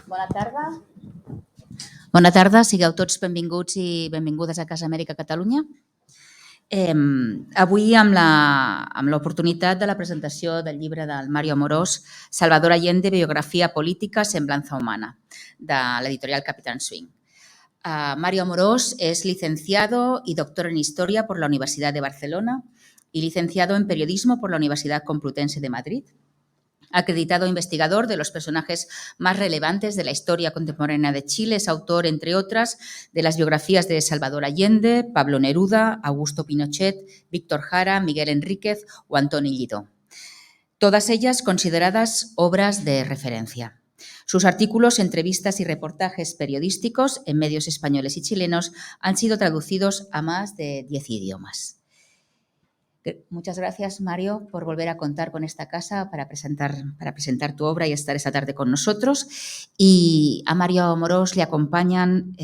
Bona tarda. Bona tarda, sigueu tots benvinguts i benvingudes a Casa Amèrica Catalunya. Avui amb l'oportunitat de la presentació del llibre del Mario Amorós, Salvador Allende, biografía política, semblanza humana, de l'editorial Capitán Swing. Mario Amorós es licenciado y doctor en Historia por la Universidad de Barcelona y licenciado en Periodismo por la Universidad Complutense de Madrid. Acreditado investigador de los personajes más relevantes de la historia contemporánea de Chile, es autor, entre otras, de las biografías de Salvador Allende, Pablo Neruda, Augusto Pinochet, Víctor Jara, Miguel Enríquez o Antoni Lledó. Todas ellas consideradas obras de referencia. Sus artículos, entrevistas y reportajes periodísticos en medios españoles y chilenos han sido traducidos a más de 10 idiomas. Muchas gracias, Mario, por volver a contar con esta casa para presentar tu obra y estar esta tarde con nosotros. Y a Mario Amorós le acompañan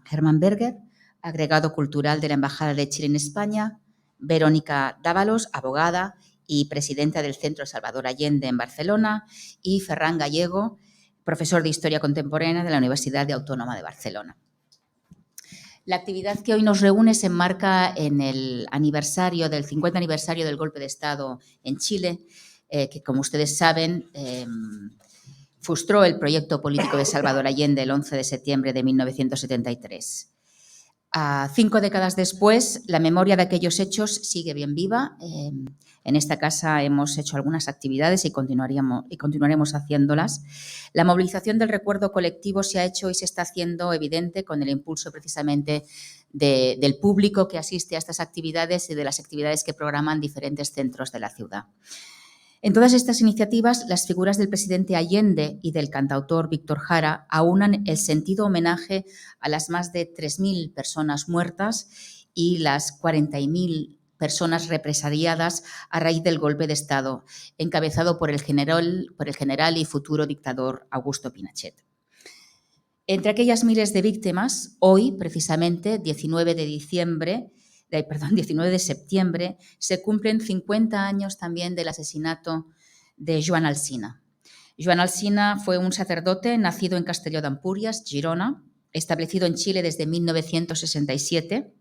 Germán Berger, agregado cultural de la Embajada de Chile en España, Verónica Dávalos, abogada y presidenta del Centro Salvador Allende en Barcelona, y Ferran Gallego, profesor de Historia Contemporánea de la Universidad Autónoma de Barcelona. La actividad que hoy nos reúne se enmarca en el aniversario del 50 aniversario del golpe de Estado en Chile, que, como ustedes saben, frustró el proyecto político de Salvador Allende el 11 de septiembre de 1973. 5 décadas después, la memoria de aquellos hechos sigue bien viva. En esta casa hemos hecho algunas actividades y continuaremos haciéndolas. La movilización del recuerdo colectivo se ha hecho y se está haciendo evidente con el impulso precisamente del público que asiste a estas actividades y de las actividades que programan diferentes centros de la ciudad. En todas estas iniciativas, las figuras del presidente Allende y del cantautor Víctor Jara aunan el sentido homenaje a las más de 3.000 personas muertas y las 40.000 personas represaliadas a raíz del golpe de Estado, encabezado por el general y futuro dictador Augusto Pinochet. Entre aquellas miles de víctimas, hoy, precisamente, 19 de septiembre, se cumplen 50 años también del asesinato de Joan Alsina. Joan Alsina fue un sacerdote nacido en Castelló de Empúries, Girona, establecido en Chile desde 1967,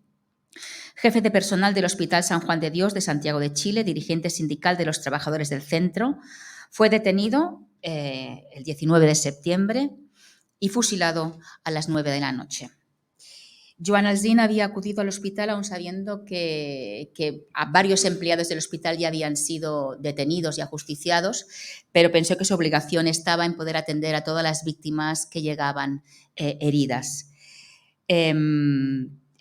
jefe de personal del Hospital San Juan de Dios de Santiago de Chile, dirigente sindical de los trabajadores del centro. Fue detenido el 19 de septiembre y fusilado a las 9 de la noche. Joan Alsina había acudido al hospital aún sabiendo que a varios empleados del hospital ya habían sido detenidos y ajusticiados, pero pensó que su obligación estaba en poder atender a todas las víctimas que llegaban heridas.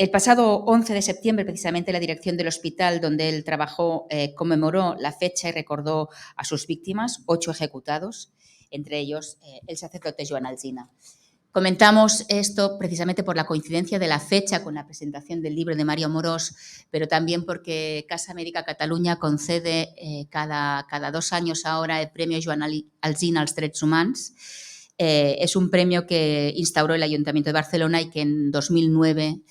El pasado 11 de septiembre, precisamente, la dirección del hospital donde él trabajó conmemoró la fecha y recordó a sus víctimas, 8 ejecutados, entre ellos el sacerdote Joan Alsina. Comentamos esto precisamente por la coincidencia de la fecha con la presentación del libro de Mario Amorós, pero también porque Casa Amèrica Catalunya concede cada 2 años ahora el premio Joan Alsina als Drets Humans. Es un premio que instauró el Ayuntamiento de Barcelona y que en 2009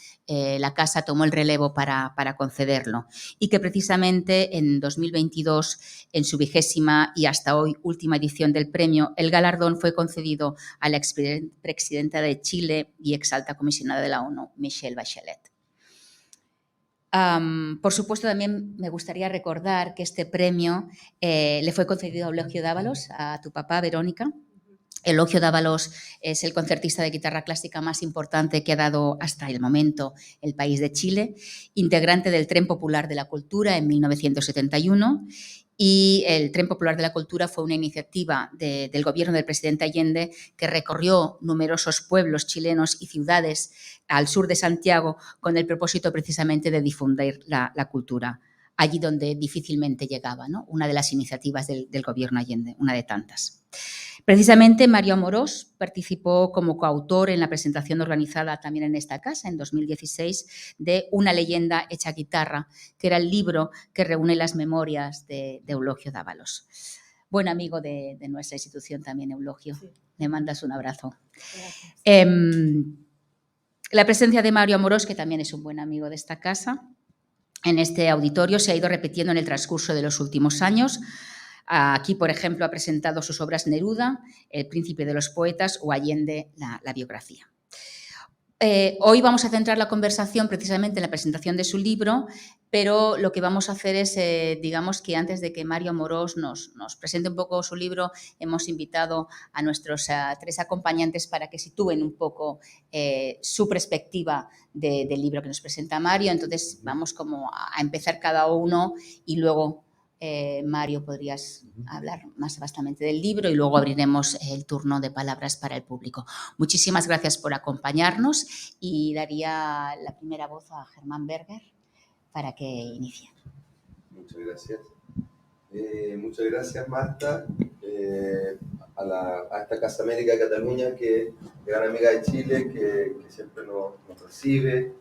la Casa tomó el relevo para concederlo, y que precisamente en 2022, en su 20ª y hasta hoy última edición del premio, el galardón fue concedido a la expresidenta de Chile y exalta comisionada de la ONU, Michelle Bachelet. Por supuesto, también me gustaría recordar que este premio le fue concedido a Eulogio Dávalos, a tu papá, Verónica. Eulogio Dávalos es el concertista de guitarra clásica más importante que ha dado hasta el momento el país de Chile, integrante del Tren Popular de la Cultura en 1971, y el Tren Popular de la Cultura fue una iniciativa del gobierno del presidente Allende que recorrió numerosos pueblos chilenos y ciudades al sur de Santiago con el propósito precisamente de difundir la cultura, allí donde difícilmente llegaba, ¿no? Una de las iniciativas del gobierno Allende, una de tantas. Precisamente Mario Amorós participó como coautor en la presentación organizada también en esta casa en 2016 de Una leyenda hecha guitarra, que era el libro que reúne las memorias de Eulogio Dávalos. Buen amigo de nuestra institución también, Eulogio. Sí. Me mandas un abrazo. La presencia de Mario Amorós, que también es un buen amigo de esta casa, en este auditorio se ha ido repitiendo en el transcurso de los últimos años. Aquí, por ejemplo, ha presentado sus obras Neruda, El príncipe de los poetas o Allende, la biografía. Hoy vamos a centrar la conversación precisamente en la presentación de su libro, pero lo que vamos a hacer es, digamos que antes de que Mario Amorós nos presente un poco su libro, hemos invitado a nuestros 3 acompañantes para que sitúen un poco su perspectiva del libro que nos presenta Mario. Entonces vamos como a empezar cada uno y luego Mario, podrías hablar más vastamente del libro y luego abriremos el turno de palabras para el público. Muchísimas gracias por acompañarnos y daría la primera voz a Germán Berger para que inicie. Muchas gracias. Muchas gracias, Marta, a esta Casa América de Cataluña, que es gran amiga de Chile, que siempre nos recibe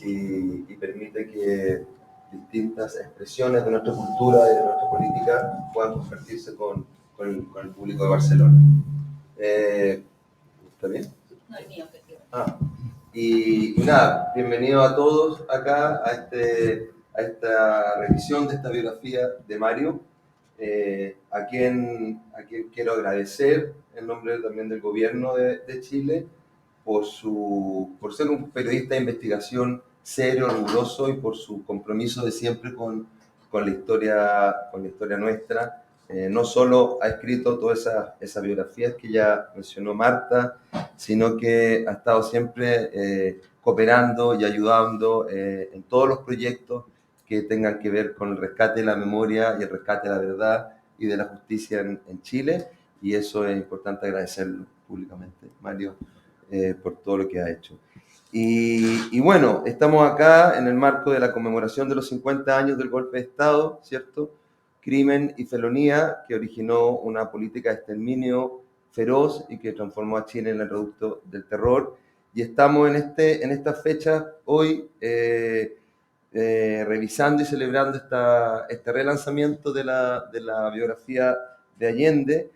y permite que distintas expresiones de nuestra cultura y de nuestra política puedan compartirse con el público de Barcelona. ¿Está bien? No, el mío, que y nada, bienvenido a todos acá a esta revisión de esta biografía de Mario, a quien quiero agradecer en nombre también del gobierno de Chile por ser un periodista de investigación serio, riguroso y por su compromiso de siempre con la historia nuestra. No solo ha escrito todas esas biografías que ya mencionó Marta, sino que ha estado siempre cooperando y ayudando en todos los proyectos que tengan que ver con el rescate de la memoria y el rescate de la verdad y de la justicia en Chile, y eso es importante agradecerlo públicamente, Mario, por todo lo que ha hecho. Y bueno, estamos acá en el marco de la conmemoración de los 50 años del golpe de Estado, ¿cierto? Crimen y felonía que originó una política de exterminio feroz y que transformó a Chile en el reducto del terror. Y estamos en esta fecha hoy revisando y celebrando este relanzamiento de la biografía de Allende,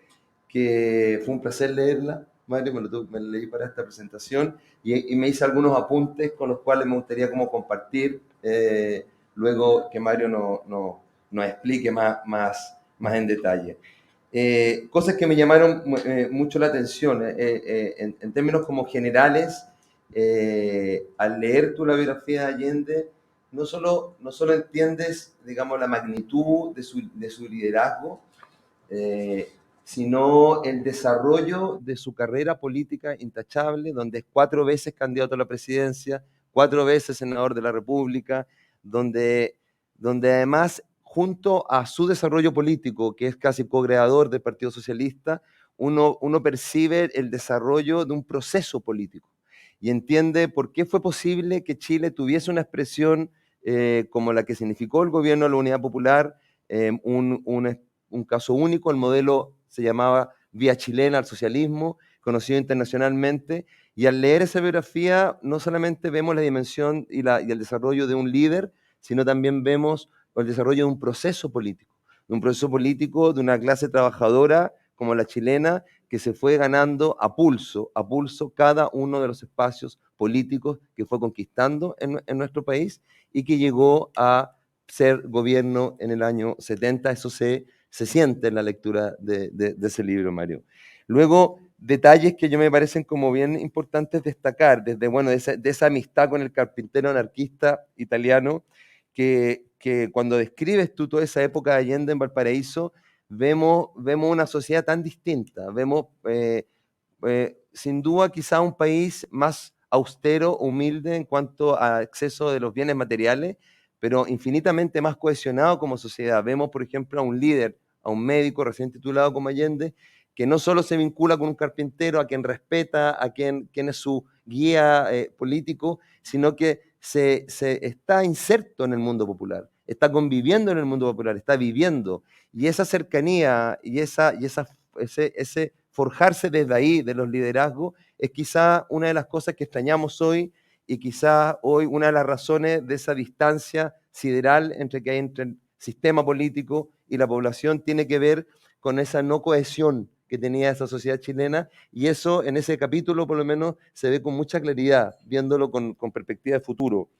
que fue un placer leerla. Mario, me leí para esta presentación y me hice algunos apuntes con los cuales me gustaría como compartir luego que Mario nos explique más en detalle. Cosas que me llamaron mucho la atención en términos como generales. Al leer tú la biografía de Allende, no solo entiendes, digamos, la magnitud de su liderazgo, sino el desarrollo de su carrera política intachable, donde es 4 veces candidato a la presidencia, 4 veces senador de la República, donde además, junto a su desarrollo político, que es casi co-creador del Partido Socialista, uno percibe el desarrollo de un proceso político y entiende por qué fue posible que Chile tuviese una expresión como la que significó el gobierno de la Unidad Popular, un caso único. El modelo se llamaba Vía Chilena al Socialismo, conocido internacionalmente, y al leer esa biografía no solamente vemos la dimensión y el desarrollo de un líder, sino también vemos el desarrollo de un proceso político, de una clase trabajadora como la chilena, que se fue ganando a pulso cada uno de los espacios políticos que fue conquistando en nuestro país y que llegó a ser gobierno en el año 70. Eso se siente en la lectura de ese libro, Mario. Luego, detalles que yo me parecen como bien importantes destacar, desde, bueno, de esa amistad con el carpintero anarquista italiano, que cuando describes tú toda esa época de Allende en Valparaíso, vemos una sociedad tan distinta, vemos sin duda quizá un país más austero, humilde en cuanto a acceso de los bienes materiales, pero infinitamente más cohesionado como sociedad. Vemos, por ejemplo, a un líder, a un médico recién titulado como Allende, que no solo se vincula con un carpintero, a quien respeta, a quien es su guía político, sino que se está inserto en el mundo popular, está conviviendo en el mundo popular, está viviendo. Y esa cercanía y ese forjarse desde ahí, de los liderazgos, es quizá una de las cosas que extrañamos hoy, y quizá hoy una de las razones de esa distancia sideral que hay entre el sistema político y la población tiene que ver con esa no cohesión que tenía esa sociedad chilena, y eso en ese capítulo por lo menos se ve con mucha claridad, viéndolo con perspectiva de futuro.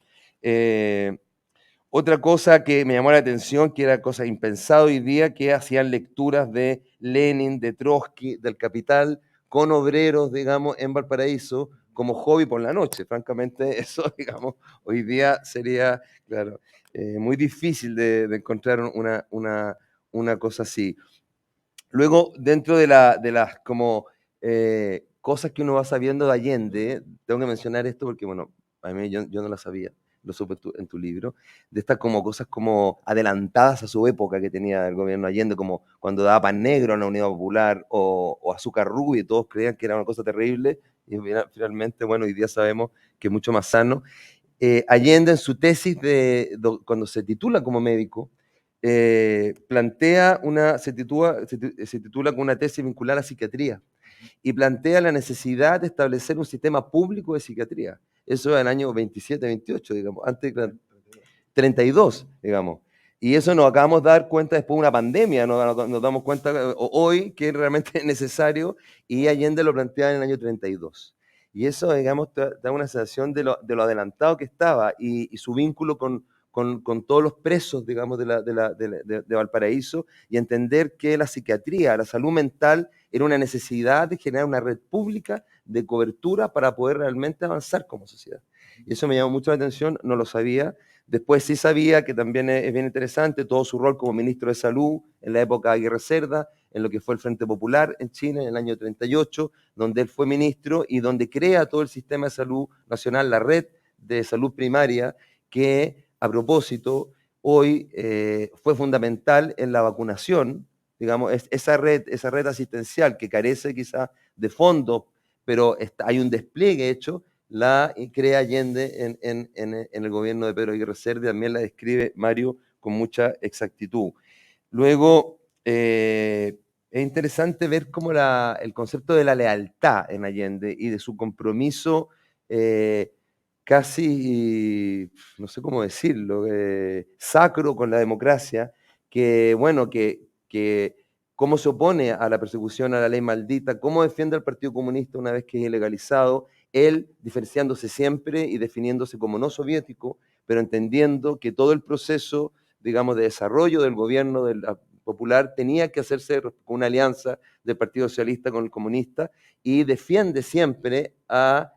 Otra cosa que me llamó la atención, que era cosa impensada hoy día, que hacían lecturas de Lenin, de Trotsky, del Capital, con obreros, digamos, en Valparaíso, como hobby por la noche. Francamente, eso, digamos, hoy día sería, claro, muy difícil de encontrar una cosa así. Luego, dentro de las como cosas que uno va sabiendo de Allende, tengo que mencionar esto porque, bueno, a mí yo no la sabía, lo supe en tu libro, de estas como cosas como adelantadas a su época que tenía el gobierno Allende, como cuando daba pan negro en la Unidad Popular o azúcar rubio, y todos creían que era una cosa terrible, y finalmente, bueno, hoy día sabemos que es mucho más sano. Allende en su tesis, cuando se titula como médico, se titula con una tesis vinculada a la psiquiatría y plantea la necesidad de establecer un sistema público de psiquiatría. Eso en el año 27, 28, digamos, antes de 32, digamos. Y eso nos acabamos de dar cuenta después de una pandemia, nos damos cuenta hoy que realmente es necesario, y Allende lo plantea en el año 32. Y eso, digamos, da una sensación de lo adelantado que estaba y su vínculo con todos los presos, digamos, de Valparaíso, y entender que la psiquiatría, la salud mental, era una necesidad de generar una red pública de cobertura para poder realmente avanzar como sociedad. Y eso me llamó mucho la atención, no lo sabía. Después sí sabía que también es bien interesante todo su rol como ministro de Salud en la época de Aguirre Cerda, en lo que fue el Frente Popular en Chile en el año 38, donde él fue ministro y donde crea todo el sistema de salud nacional, la red de salud primaria, que a propósito hoy fue fundamental en la vacunación, digamos, esa red asistencial que carece quizás de fondos, pero hay un despliegue hecho, la crea Allende en el gobierno de Pedro Aguirre Cerda, y también la describe Mario con mucha exactitud. Luego, es interesante ver cómo el concepto de la lealtad en Allende y de su compromiso casi, no sé cómo decirlo, sacro con la democracia, que bueno, que cómo se opone a la persecución a la ley maldita, cómo defiende al Partido Comunista una vez que es ilegalizado, él diferenciándose siempre y definiéndose como no soviético, pero entendiendo que todo el proceso, digamos, de desarrollo del gobierno popular tenía que hacerse con una alianza del Partido Socialista con el comunista, y defiende siempre al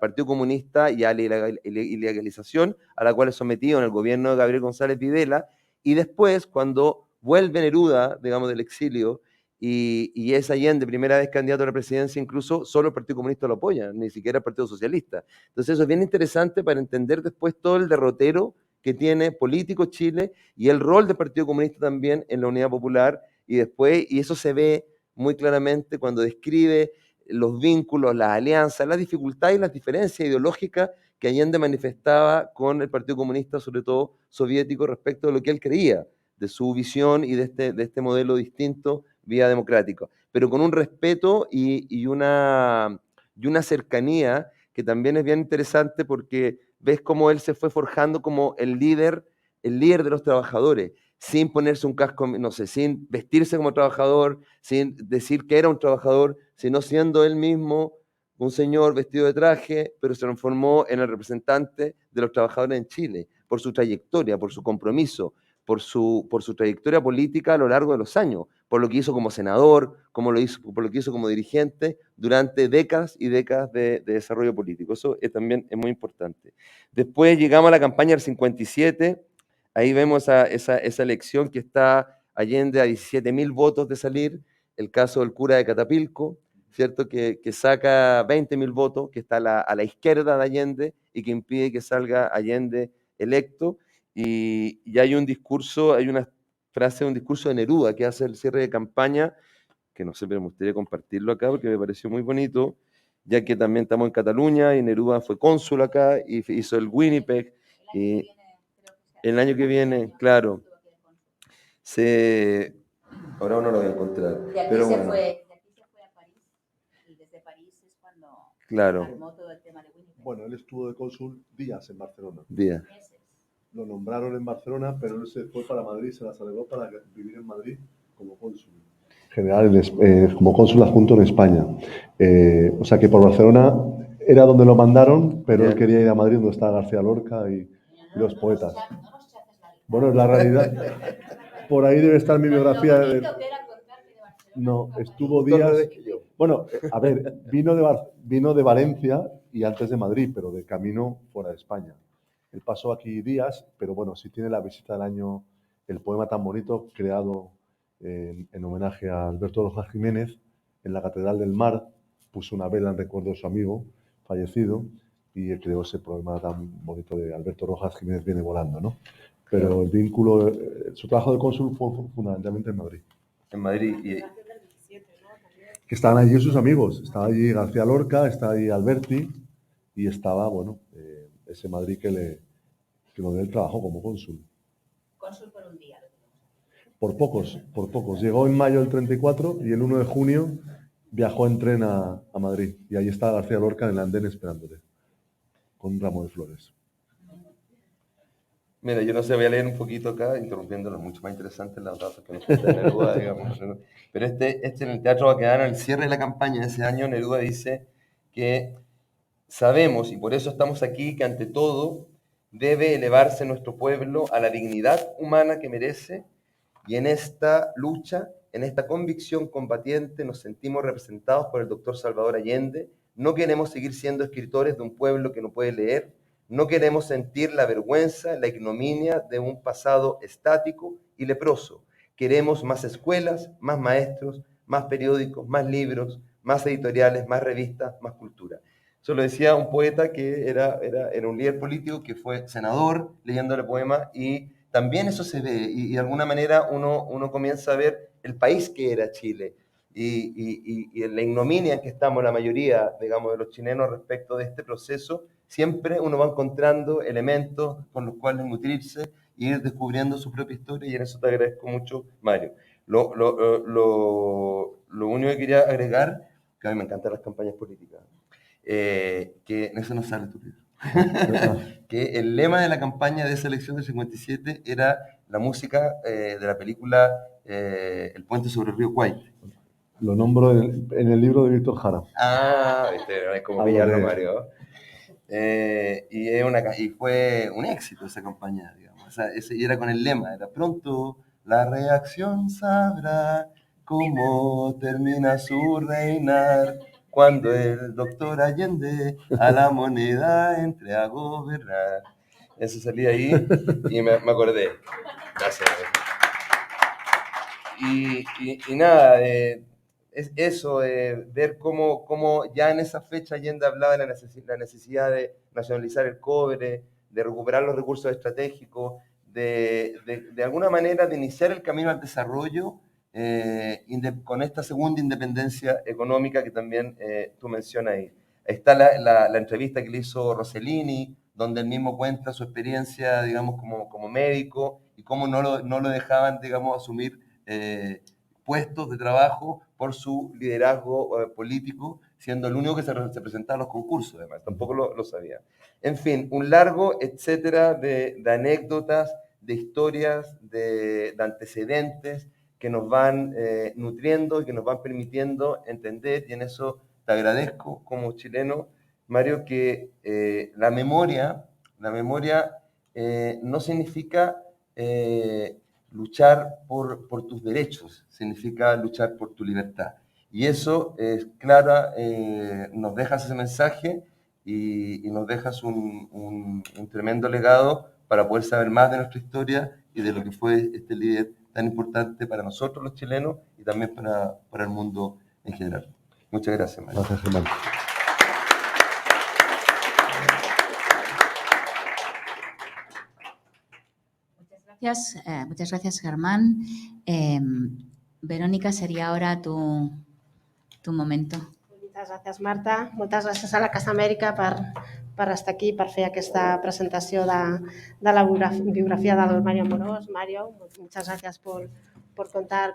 Partido Comunista y a la ilegalización a la cual es sometido en el gobierno de Gabriel González Videla, y después, cuando vuelve Neruda, digamos, del exilio, y es Allende, primera vez candidato a la presidencia, incluso solo el Partido Comunista lo apoya, ni siquiera el Partido Socialista. Entonces eso es bien interesante para entender después todo el derrotero que tiene político Chile y el rol del Partido Comunista también en la Unidad Popular, y después, y eso se ve muy claramente cuando describe los vínculos, las alianzas, las dificultades y las diferencias ideológicas que Allende manifestaba con el Partido Comunista, sobre todo soviético, respecto de lo que él creía, de su visión y de este modelo distinto vía democrática, pero con un respeto y una cercanía que también es bien interesante, porque ves cómo él se fue forjando como el líder de los trabajadores, sin ponerse un casco, no sé, sin vestirse como trabajador, sin decir que era un trabajador, sino siendo él mismo un señor vestido de traje, pero se transformó en el representante de los trabajadores en Chile, por su trayectoria, por su compromiso, por su trayectoria política a lo largo de los años, por lo que hizo como senador, por lo que hizo como dirigente durante décadas y décadas de desarrollo político. Eso también es muy importante. Después llegamos a la campaña del 57, ahí vemos esa elección que está Allende a 17.000 votos de salir, el caso del cura de Catapilco, ¿cierto? Que saca 20.000 votos, que está a la izquierda de Allende y que impide que salga Allende electo. Y hay un discurso, hay una frase, un discurso de Neruda que hace el cierre de campaña, que no sé, pero me gustaría compartirlo acá porque me pareció muy bonito, ya que también estamos en Cataluña y Neruda fue cónsul acá y hizo el Winnipeg. Y el año que viene, claro, ahora no lo voy a encontrar. Pero bueno, de aquí se fue a París, y desde París es cuando claro, armó todo el tema de Winnipeg. Bueno, él estuvo de cónsul días en Barcelona. día. Lo nombraron en Barcelona, pero él se fue para Madrid, se las arregló para vivir en Madrid como cónsul. General, como cónsul adjunto en España. O sea que por Barcelona era donde lo mandaron, pero él quería ir a Madrid, donde está García Lorca y los poetas. Bueno, la realidad, por ahí debe estar mi biografía. No, estuvo días. Bueno, a ver, vino de Valencia y antes de Madrid, pero de camino fuera de España. Él pasó aquí días, pero bueno, sí tiene la visita del año, el poema tan bonito creado en homenaje a Alberto Rojas Jiménez en la Catedral del Mar. Puso una vela en recuerdo de su amigo fallecido y él creó ese poema tan bonito de Alberto Rojas Jiménez viene volando, ¿no? Pero el vínculo, su trabajo de cónsul fue fundamentalmente en Madrid. En Madrid. Que estaban allí sus amigos. Estaba allí García Lorca, estaba allí Alberti y estaba, bueno, ese Madrid que lo dio el trabajo como cónsul. Cónsul por un día. Por pocos. Llegó en mayo del 34 y el 1 de junio viajó en tren a Madrid. Y ahí estaba García Lorca en el andén esperándole, con un ramo de flores. Mira, yo no sé, voy a leer un poquito acá, interrumpiéndolo, mucho más interesante los datos que nos cuenta Neruda, digamos. Pero en el Teatro Baquedano, en el cierre de la campaña de ese año, Neruda dice que sabemos, y por eso estamos aquí, que ante todo debe elevarse nuestro pueblo a la dignidad humana que merece, y en esta lucha, en esta convicción combatiente, nos sentimos representados por el doctor Salvador Allende. No queremos seguir siendo escritores de un pueblo que no puede leer. No queremos sentir la vergüenza, la ignominia de un pasado estático y leproso. Queremos más escuelas, más maestros, más periódicos, más libros, más editoriales, más revistas, más cultura. Eso lo decía un poeta que era un líder político que fue senador leyendo el poema, y también eso se ve, y de alguna manera uno comienza a ver el país que era Chile y en la ignominia en que estamos la mayoría, digamos, de los chilenos respecto de este proceso. Siempre uno va encontrando elementos con los cuales nutrirse e ir descubriendo su propia historia, y en eso te agradezco mucho, Mario. Lo único que quería agregar, que a mí me encantan las campañas políticas, que en eso no sale tu libro, que el lema de la campaña de esa elección del 57 era la música de la película El puente sobre el río Kwai. Lo nombro en el libro de Víctor Jara. Ah, viste, no es como pillarlo, Mario. Y fue un éxito esa campaña, digamos. Y era con el lema, era pronto la reacción sabrá cómo termina su reinar cuando el doctor Allende a la moneda entre a gobernar. Eso salía ahí y me acordé. Gracias. Y nada, es eso, ver cómo ya en esa fecha Allende hablaba de la necesidad de nacionalizar el cobre, de recuperar los recursos estratégicos, de alguna manera de iniciar el camino al desarrollo con esta segunda independencia económica que también tú mencionas ahí. Ahí está la entrevista que le hizo Rossellini, donde él mismo cuenta su experiencia, digamos, como médico, y cómo no lo dejaban, digamos, asumir puestos de trabajo por su liderazgo político, siendo el único que se presentaba a los concursos, además, tampoco lo sabía. En fin, un largo etcétera de anécdotas, de historias, de antecedentes que nos van nutriendo y que nos van permitiendo entender, y en eso te agradezco como chileno, Mario, que la memoria no significa luchar por tus derechos, significa luchar por tu libertad. Y eso, Clara, nos dejas ese mensaje y nos dejas un tremendo legado para poder saber más de nuestra historia y de lo que fue este líder tan importante para nosotros los chilenos y también para el mundo en general. Muchas gracias, Mario. Gracias, Germán. Muchas gracias, Germán. Verónica, sería ahora tu momento. Moltes gràcies, Marta. Moltes gràcies a la Casa Amèrica per estar aquí, per fer aquesta presentació de la biografía del Mario Amorós. Mario, muchas gracias por contar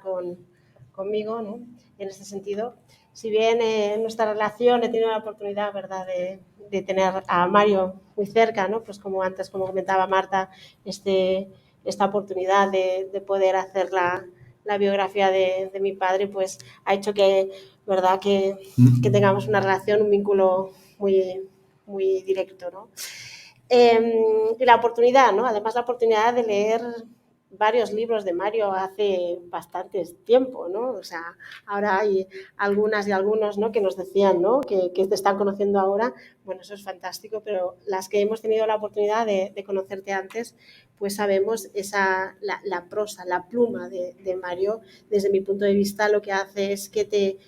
conmigo, ¿no? En este sentido. Si bien en nuestra relación he tenido la oportunidad, ¿verdad?, de tener a Mario muy cerca, ¿no? Pues como antes, como comentaba Marta, esta oportunidad de poder hacer la biografía de mi padre, pues ha hecho que, ¿verdad?, que tengamos una relación, un vínculo muy, muy directo, ¿no? Y la oportunidad, ¿no? Además la oportunidad de leer varios libros de Mario hace bastante tiempo, ¿no? O sea, ahora hay algunas y algunos, ¿no?, que nos decían, ¿no?, que te están conociendo ahora. Bueno, eso es fantástico, pero las que hemos tenido la oportunidad de conocerte antes, pues sabemos la prosa, la pluma de Mario, desde mi punto de vista, lo que hace es que te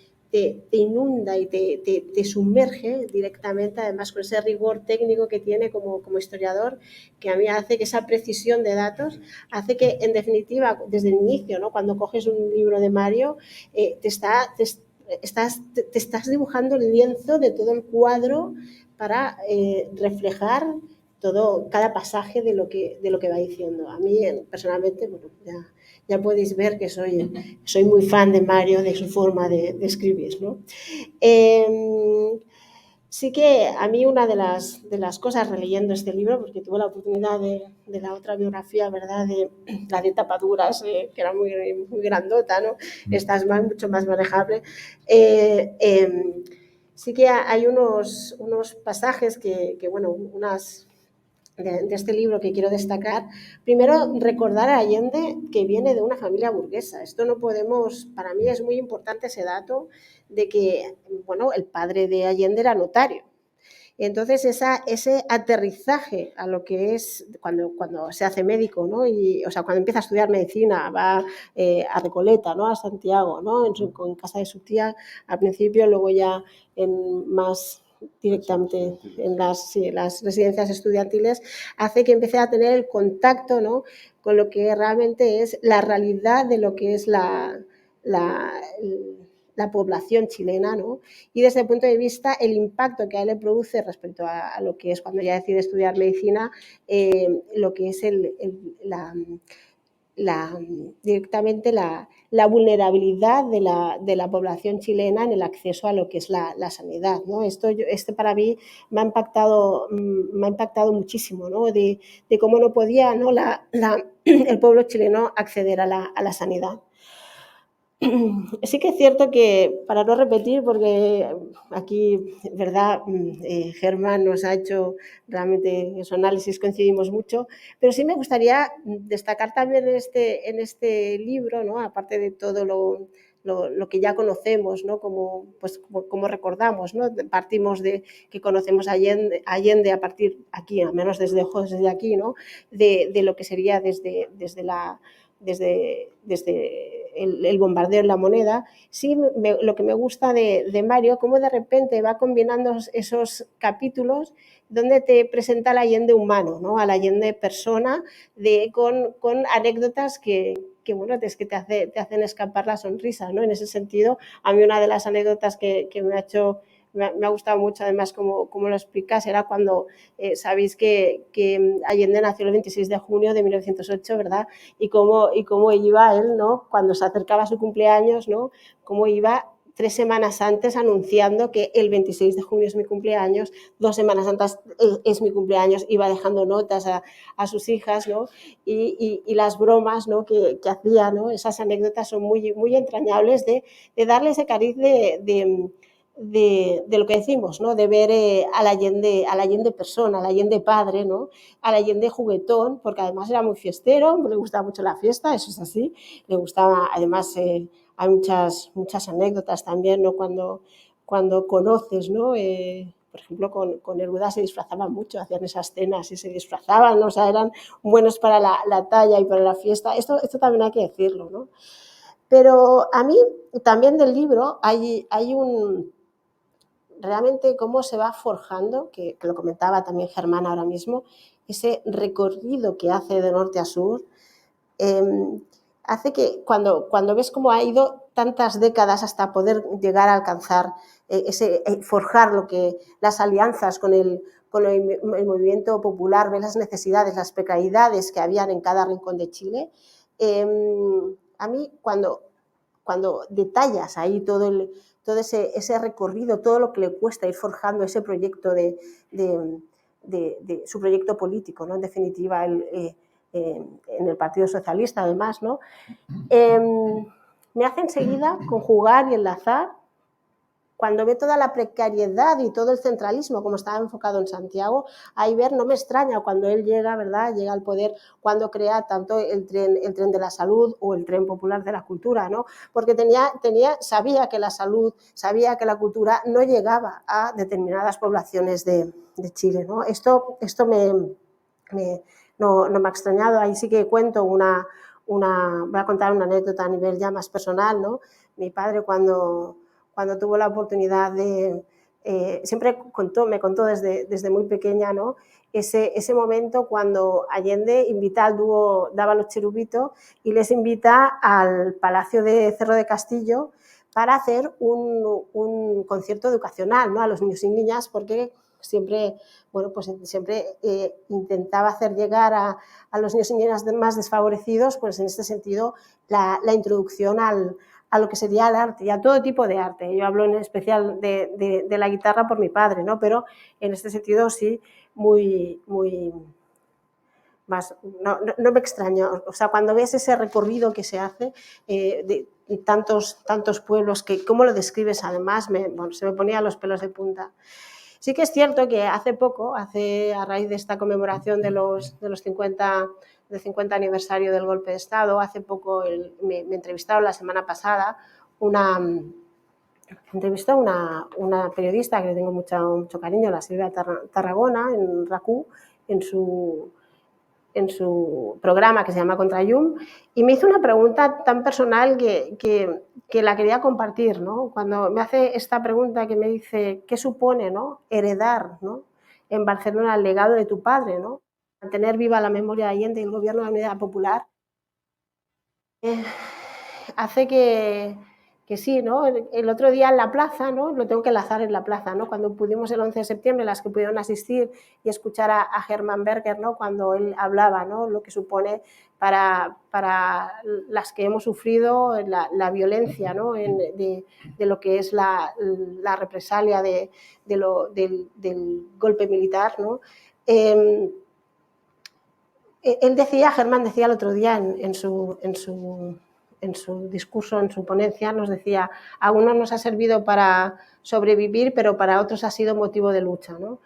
inunda y te sumerge directamente, además con ese rigor técnico que tiene como historiador, que a mí hace que esa precisión de datos hace que, en definitiva, desde el inicio, ¿no?, cuando coges un libro de Mario, te estás dibujando el lienzo de todo el cuadro para reflejar cada pasaje de lo que va diciendo. A mí, personalmente, bueno, ya podéis ver que soy muy fan de Mario, de su forma de escribir, ¿no? Sí que a mí una de las cosas, releyendo este libro, porque tuve la oportunidad de la otra biografía, ¿verdad?, de la de tapaduras, que era muy, muy grandota, ¿no? Esta es mucho más manejable. Sí que hay unos pasajes bueno, de este libro que quiero destacar. Primero, recordar a Allende que viene de una familia burguesa. Esto no podemos, para mí es muy importante ese dato de que, bueno, el padre de Allende era notario. Entonces, ese aterrizaje a lo que es cuando se hace médico, ¿no? O sea, cuando empieza a estudiar medicina, va a Recoleta, ¿no?, a Santiago, ¿no?, en casa de su tía al principio, luego ya más directamente en las residencias estudiantiles, hace que empiece a tener el contacto, ¿no?, con lo que realmente es la realidad de lo que es la población chilena, ¿no? Y desde el punto de vista, el impacto que a él le produce respecto a lo que es cuando ya decide estudiar medicina, lo que es directamente la vulnerabilidad de la población chilena en el acceso a lo que es la sanidad, ¿no? Este para mí me ha impactado muchísimo, ¿no?, de cómo no podía, ¿no?, el pueblo chileno acceder a la sanidad. Sí que es cierto que, para no repetir, porque aquí, ¿verdad?, Germán nos ha hecho realmente su análisis, coincidimos mucho, pero sí me gustaría destacar también en este libro, ¿no?, aparte de todo lo que ya conocemos, ¿no?, como recordamos, ¿no?, partimos de que conocemos a Allende a partir aquí, al menos desde aquí, ¿no?, de lo que sería desde el bombardeo en La Moneda. Sí, lo que me gusta de Mario, cómo de repente va combinando esos capítulos donde te presenta al Allende humano, ¿no?, al Allende persona, con anécdotas que bueno, es que te hacen escapar la sonrisa, ¿no? En ese sentido, a mí una de las anécdotas que me ha gustado mucho, además, como lo explicas, era cuando sabéis que Allende nació el 26 de junio de 1908, ¿verdad? Y cómo iba él, ¿no?, cuando se acercaba a su cumpleaños, ¿no?, cómo iba 3 semanas antes anunciando que el 26 de junio es mi cumpleaños, 2 semanas antes es mi cumpleaños, iba dejando notas a sus hijas, ¿no?, y las bromas, ¿no?, que hacía, ¿no?, esas anécdotas son muy, muy entrañables de darle ese cariz de lo que decimos, ¿no?, de ver al Allende persona, al Allende padre, ¿no?, al Allende juguetón, porque además era muy fiestero, le gustaba mucho la fiesta, eso es así, le gustaba, además, hay muchas anécdotas también, ¿no?, cuando conoces, ¿no?, por ejemplo, con Neruda se disfrazaban mucho, hacían esas cenas y se disfrazaban, ¿no?, o sea, eran buenos para la talla y para la fiesta. Esto también hay que decirlo, ¿no? Pero a mí también del libro hay realmente cómo se va forjando, que lo comentaba también Germán ahora mismo, ese recorrido que hace de norte a sur, hace que cuando ves cómo ha ido tantas décadas hasta poder llegar a alcanzar forjar las alianzas con el movimiento popular, ves las necesidades, las precariedades que habían en cada rincón de Chile. A mí, cuando detallas ahí todo ese recorrido, todo lo que le cuesta ir forjando ese proyecto de su proyecto político, ¿no?, en definitiva, en el Partido Socialista, además, ¿no?, me hace enseguida conjugar y enlazar cuando ve toda la precariedad y todo el centralismo como estaba enfocado en Santiago, ahí ver, no me extraña cuando él llega, ¿verdad?, llega al poder, cuando crea tanto el tren de la salud o el tren popular de la cultura, ¿no? Porque sabía que la salud, sabía que la cultura no llegaba a determinadas poblaciones de Chile, ¿no? Esto no me ha extrañado. Ahí sí que cuento voy a contar una anécdota a nivel ya más personal, ¿no? Mi padre cuando tuvo la oportunidad de, siempre me contó desde muy pequeña, ¿no?, ese momento cuando Allende invita al dúo Daba los Cherubitos y les invita al Palacio de Cerro de Castillo para hacer un concierto educacional, ¿no?, a los niños y niñas, porque siempre intentaba hacer llegar a los niños y niñas más desfavorecidos, pues en este sentido, la introducción a lo que sería el arte y a todo tipo de arte. Yo hablo en especial de la guitarra por mi padre, ¿no? Pero en este sentido sí, muy más, no me extraño. O sea, cuando ves ese recorrido que se hace de tantos pueblos, ¿cómo lo describes? Además, se me ponía los pelos de punta. Sí que es cierto que hace poco, a raíz de esta conmemoración de los 50 aniversario del golpe de Estado, hace poco me entrevistaron la semana pasada una periodista que le tengo mucho cariño, la Silvia Tarragona, en RACU, en su programa que se llama Contrayum, y me hizo una pregunta tan personal que la quería compartir, ¿no? Cuando me hace esta pregunta que me dice, ¿qué supone, ¿no?, heredar, ¿no?, en Barcelona el legado de tu padre, ¿no?, mantener viva la memoria de Allende y el gobierno de la Unidad Popular? Hace que sí, ¿no? El otro día en la plaza, ¿no?, lo tengo que enlazar en la plaza, ¿no?, cuando pudimos el 11 de septiembre, las que pudieron asistir y escuchar a Hermann Berger, ¿no?, cuando él hablaba, ¿no?, lo que supone para las que hemos sufrido la violencia, ¿no?, de lo que es la represalia del golpe militar, ¿no? Él decía, Hermann decía el otro día en su discurso, en su ponencia, nos decía, a unos nos ha servido para sobrevivir, pero para otros ha sido motivo de lucha, ¿no?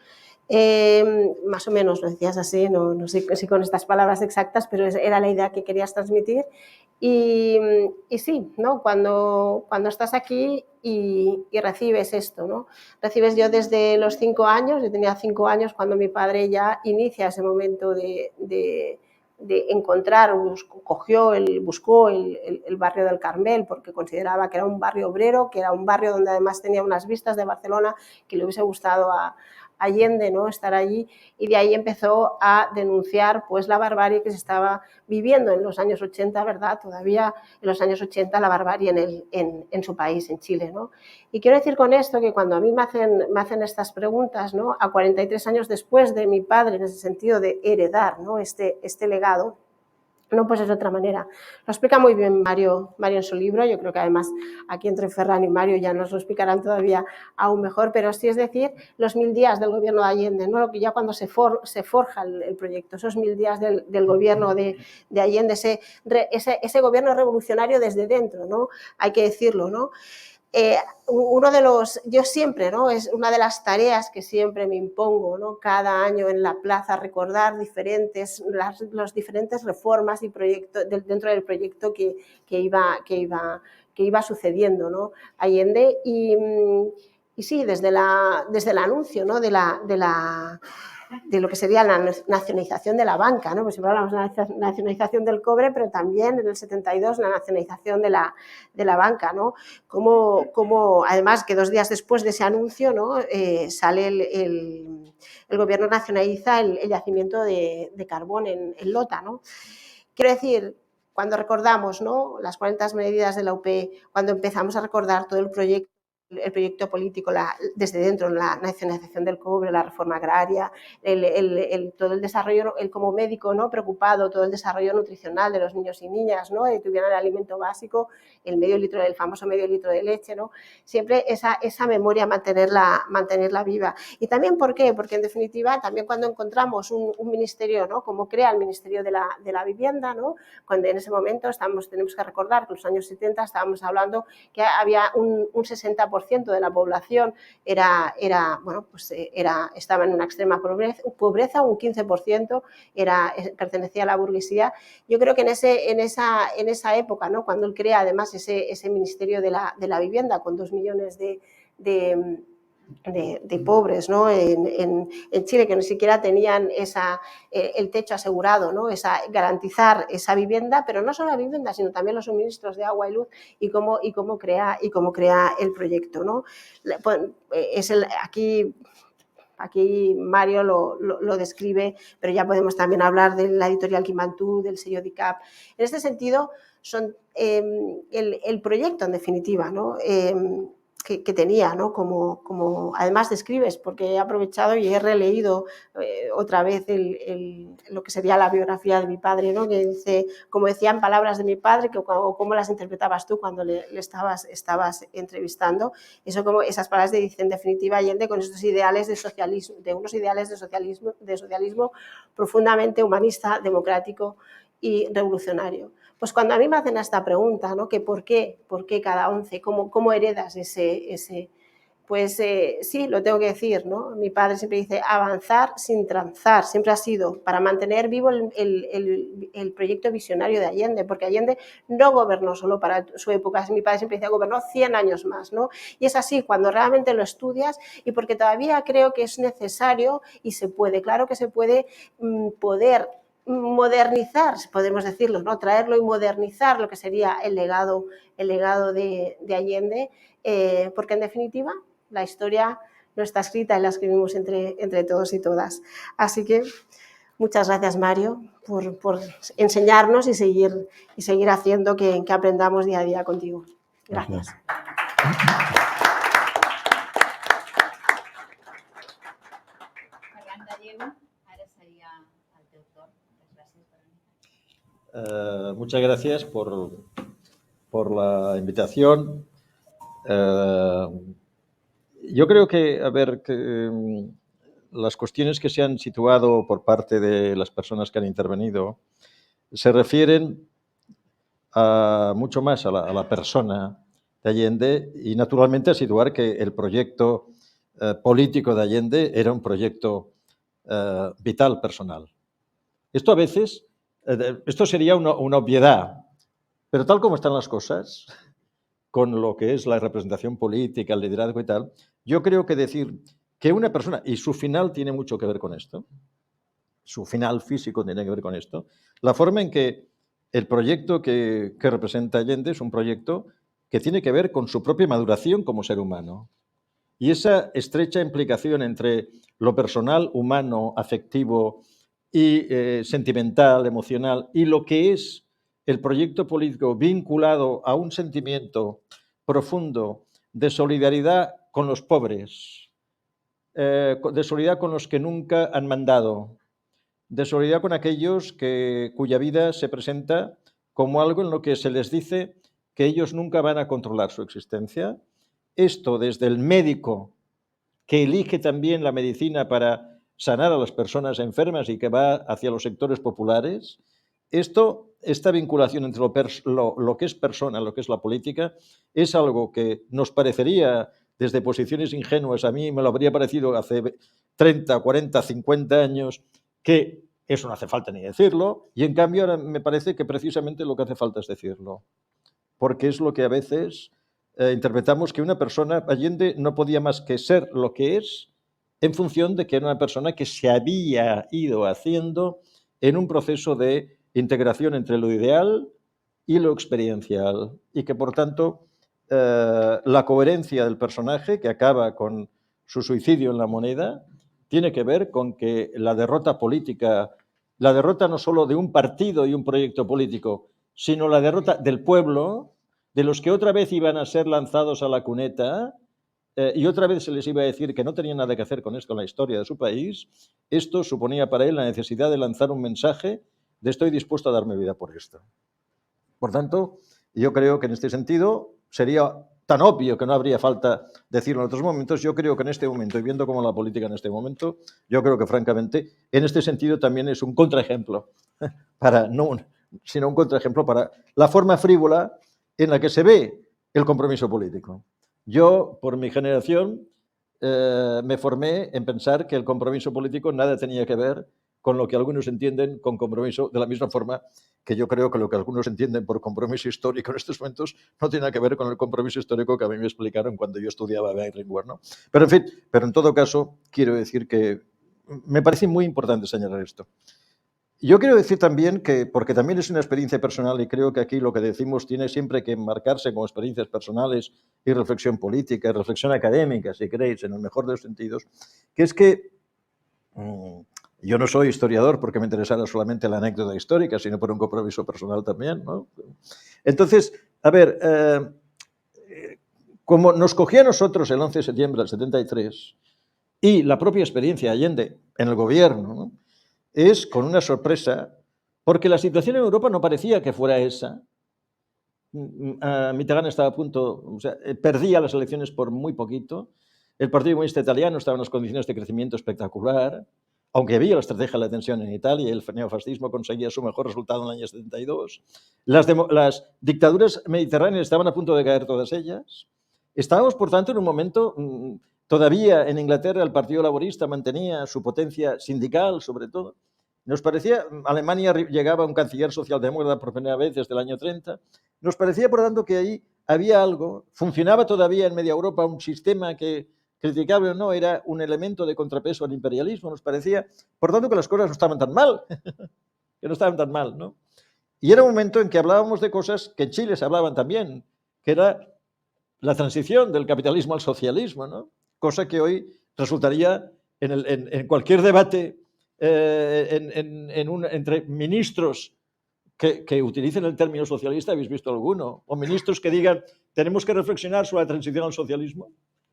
Más o menos lo decías así, no sé si con estas palabras exactas, pero era la idea que querías transmitir. Y sí, ¿no?, cuando estás aquí y recibes esto, ¿no? Recibes, yo desde los 5 años, yo tenía 5 años cuando mi padre ya inicia ese momento de encontrar, buscó el barrio del Carmel, porque consideraba que era un barrio obrero, que era un barrio donde además tenía unas vistas de Barcelona que le hubiese gustado a Allende, ¿no?, estar allí, y de ahí empezó a denunciar, pues, la barbarie que se estaba viviendo en los años 80, ¿verdad? Todavía en los años 80 la barbarie en su país, en Chile, ¿no? Y quiero decir con esto que cuando a mí me hacen estas preguntas, ¿no?, a 43 años después de mi padre, en ese sentido de heredar, ¿no?, este legado, no, pues es de otra manera. Lo explica muy bien Mario en su libro. Yo creo que además aquí entre Ferran y Mario ya nos lo explicarán todavía aún mejor, pero sí, es decir, los 1000 días del gobierno de Allende, ¿no?, ya cuando se forja el proyecto, esos 1000 días del gobierno de Allende, ese gobierno revolucionario desde dentro, ¿no?, hay que decirlo, ¿no? Yo siempre, ¿no?, es una de las tareas que siempre me impongo, ¿no?, cada año en la plaza, recordar las diferentes reformas y proyectos dentro del proyecto que iba sucediendo, ¿no?, Allende. Y sí, desde el anuncio, ¿no?, de lo que sería la nacionalización de la banca, ¿no? Pues siempre hablamos de la nacionalización del cobre, pero también en el 72 la nacionalización de la banca, ¿no? Como además que 2 días después de ese anuncio, ¿no?, sale el gobierno nacionaliza el yacimiento de carbón en Lota, ¿no? Quiero decir, cuando recordamos, ¿no?, las 40 medidas de la UP, cuando empezamos a recordar todo el proyecto político desde dentro, la nacionalización del cobre, la reforma agraria, todo el desarrollo, como médico, ¿no?, preocupado, todo el desarrollo nutricional de los niños y niñas, ¿no?, que tuvieran el alimento básico, el famoso medio litro de leche, ¿no? Siempre esa memoria mantenerla viva. Y también, ¿por qué? Porque en definitiva, también cuando encontramos un ministerio, ¿no?, como crea el Ministerio de la Vivienda, ¿no?, cuando en ese momento tenemos que recordar que en los años 70 estábamos hablando que había un 60% 40% de la población estaba en una extrema pobreza, un 15% pertenecía a la burguesía. Yo creo que en esa época, ¿no?, cuando él crea además ese Ministerio de la Vivienda con 2 millones de pobres, ¿no?, en Chile, que ni siquiera tenían el techo asegurado, ¿no?, garantizar esa vivienda, pero no solo la vivienda, sino también los suministros de agua y luz, y cómo crea el proyecto, ¿no? Aquí Mario lo describe, pero ya podemos también hablar de la editorial Quimantú, del sello DICAP. En este sentido, son el proyecto, en definitiva, ¿no?, que tenía, ¿no?, como además describes, porque he aprovechado y he releído otra vez lo que sería la biografía de mi padre, ¿no?, que dice, como decían palabras de mi padre, o cómo las interpretabas tú cuando le estabas entrevistando. Esas palabras dicen, en definitiva, Allende con estos ideales de socialismo, de socialismo profundamente humanista, democrático y revolucionario. Pues cuando a mí me hacen esta pregunta, ¿no?, que ¿por qué cada 11? ¿Cómo heredas ese? Pues sí, lo tengo que decir, ¿no? Mi padre siempre dice avanzar sin transar, siempre ha sido para mantener vivo el proyecto visionario de Allende, porque Allende no gobernó solo para su época, mi padre siempre decía, gobernó 100 años más, ¿no? Y es así cuando realmente lo estudias, y porque todavía creo que es necesario y se puede, claro que se puede poder modernizar, podemos decirlo, ¿no?, traerlo y modernizar lo que sería el legado de Allende, porque en definitiva la historia no está escrita y la escribimos entre todos y todas. Así que muchas gracias, Mario, por enseñarnos y seguir haciendo que aprendamos día a día contigo. Gracias. Ferran Gallego, ara seria el teu torn. Muchas gracias por la invitación. Yo creo que, las cuestiones que se han situado por parte de las personas que han intervenido se refieren mucho más a la persona de Allende y, naturalmente, a situar que el proyecto político de Allende era un proyecto vital, personal. Esto a veces, esto sería una obviedad, pero tal como están las cosas, con lo que es la representación política, el liderazgo y tal, yo creo que decir que una persona, y su final tiene mucho que ver con esto, su final físico tiene que ver con esto, la forma en que el proyecto que representa Allende es un proyecto que tiene que ver con su propia maduración como ser humano. Y esa estrecha implicación entre lo personal, humano, afectivo y sentimental, emocional, y lo que es el proyecto político vinculado a un sentimiento profundo de solidaridad con los pobres, de solidaridad con los que nunca han mandado, de solidaridad con aquellos cuya vida se presenta como algo en lo que se les dice que ellos nunca van a controlar su existencia. Esto desde el médico, que elige también la medicina para sanar a las personas enfermas y que va hacia los sectores populares, esta vinculación entre lo que es persona, lo que es la política, es algo que nos parecería desde posiciones ingenuas, a mí me lo habría parecido hace 30, 40, 50 años, que eso no hace falta ni decirlo, y en cambio ahora me parece que precisamente lo que hace falta es decirlo, porque es lo que a veces interpretamos que una persona, Allende no podía más que ser lo que es en función de que era una persona que se había ido haciendo en un proceso de integración entre lo ideal y lo experiencial, y que por tanto la coherencia del personaje, que acaba con su suicidio en La Moneda, tiene que ver con que la derrota política, la derrota no solo de un partido y un proyecto político, sino la derrota del pueblo, de los que otra vez iban a ser lanzados a la cuneta y otra vez se les iba a decir que no tenían nada que hacer con esto en la historia de su país. Esto suponía para él la necesidad de lanzar un mensaje de estoy dispuesto a darme vida por esto. Por tanto, yo creo que en este sentido sería tan obvio que no habría falta decirlo en otros momentos. Yo creo que en este momento, y viendo cómo la política en este momento, yo creo que francamente en este sentido también es un contraejemplo, sino un contraejemplo para la forma frívola en la que se ve el compromiso político. Yo, por mi generación, me formé en pensar que el compromiso político nada tenía que ver con lo que algunos entienden con compromiso, de la misma forma que yo creo que lo que algunos entienden por compromiso histórico en estos momentos no tiene que ver con el compromiso histórico que a mí me explicaron cuando yo estudiaba Berlinguer, ¿no? Pero en fin, pero en todo caso, quiero decir que me parece muy importante señalar esto. Yo quiero decir también que, porque también es una experiencia personal y creo que aquí lo que decimos tiene siempre que enmarcarse como experiencias personales y reflexión política, y reflexión académica, si queréis, en el mejor de los sentidos, que es que yo no soy historiador porque me interesara solamente la anécdota histórica, sino por un compromiso personal también, ¿no? Entonces, a ver, como nos cogía a nosotros el 11 de septiembre del 73 y la propia experiencia de Allende en el gobierno, ¿no?, es con una sorpresa, porque la situación en Europa no parecía que fuera esa. Mitterrand estaba a punto, o sea, perdía las elecciones por muy poquito. El Partido Comunista Italiano estaba en unas condiciones de crecimiento espectacular, aunque había la estrategia de la tensión en Italia y el neofascismo conseguía su mejor resultado en el año 72. Las dictaduras mediterráneas estaban a punto de caer todas ellas. Estábamos, por tanto, en un momento, todavía en Inglaterra el Partido Laborista mantenía su potencia sindical, sobre todo. Nos parecía, Alemania llegaba a un canciller socialdemócrata por primera vez desde el año 30. Nos parecía, por tanto, que ahí había algo. Funcionaba todavía en media Europa un sistema que, criticable o no, era un elemento de contrapeso al imperialismo. Nos parecía, por tanto, que las cosas no estaban tan mal. Que no estaban tan mal, ¿no? Y era un momento en que hablábamos de cosas que en Chile se hablaban también, que era la transición del capitalismo al socialismo, ¿no? Cosa que hoy resultaría en cualquier debate entre ministros que utilicen el término socialista, ¿habéis visto alguno? O ministros que digan, tenemos que reflexionar sobre la transición al socialismo.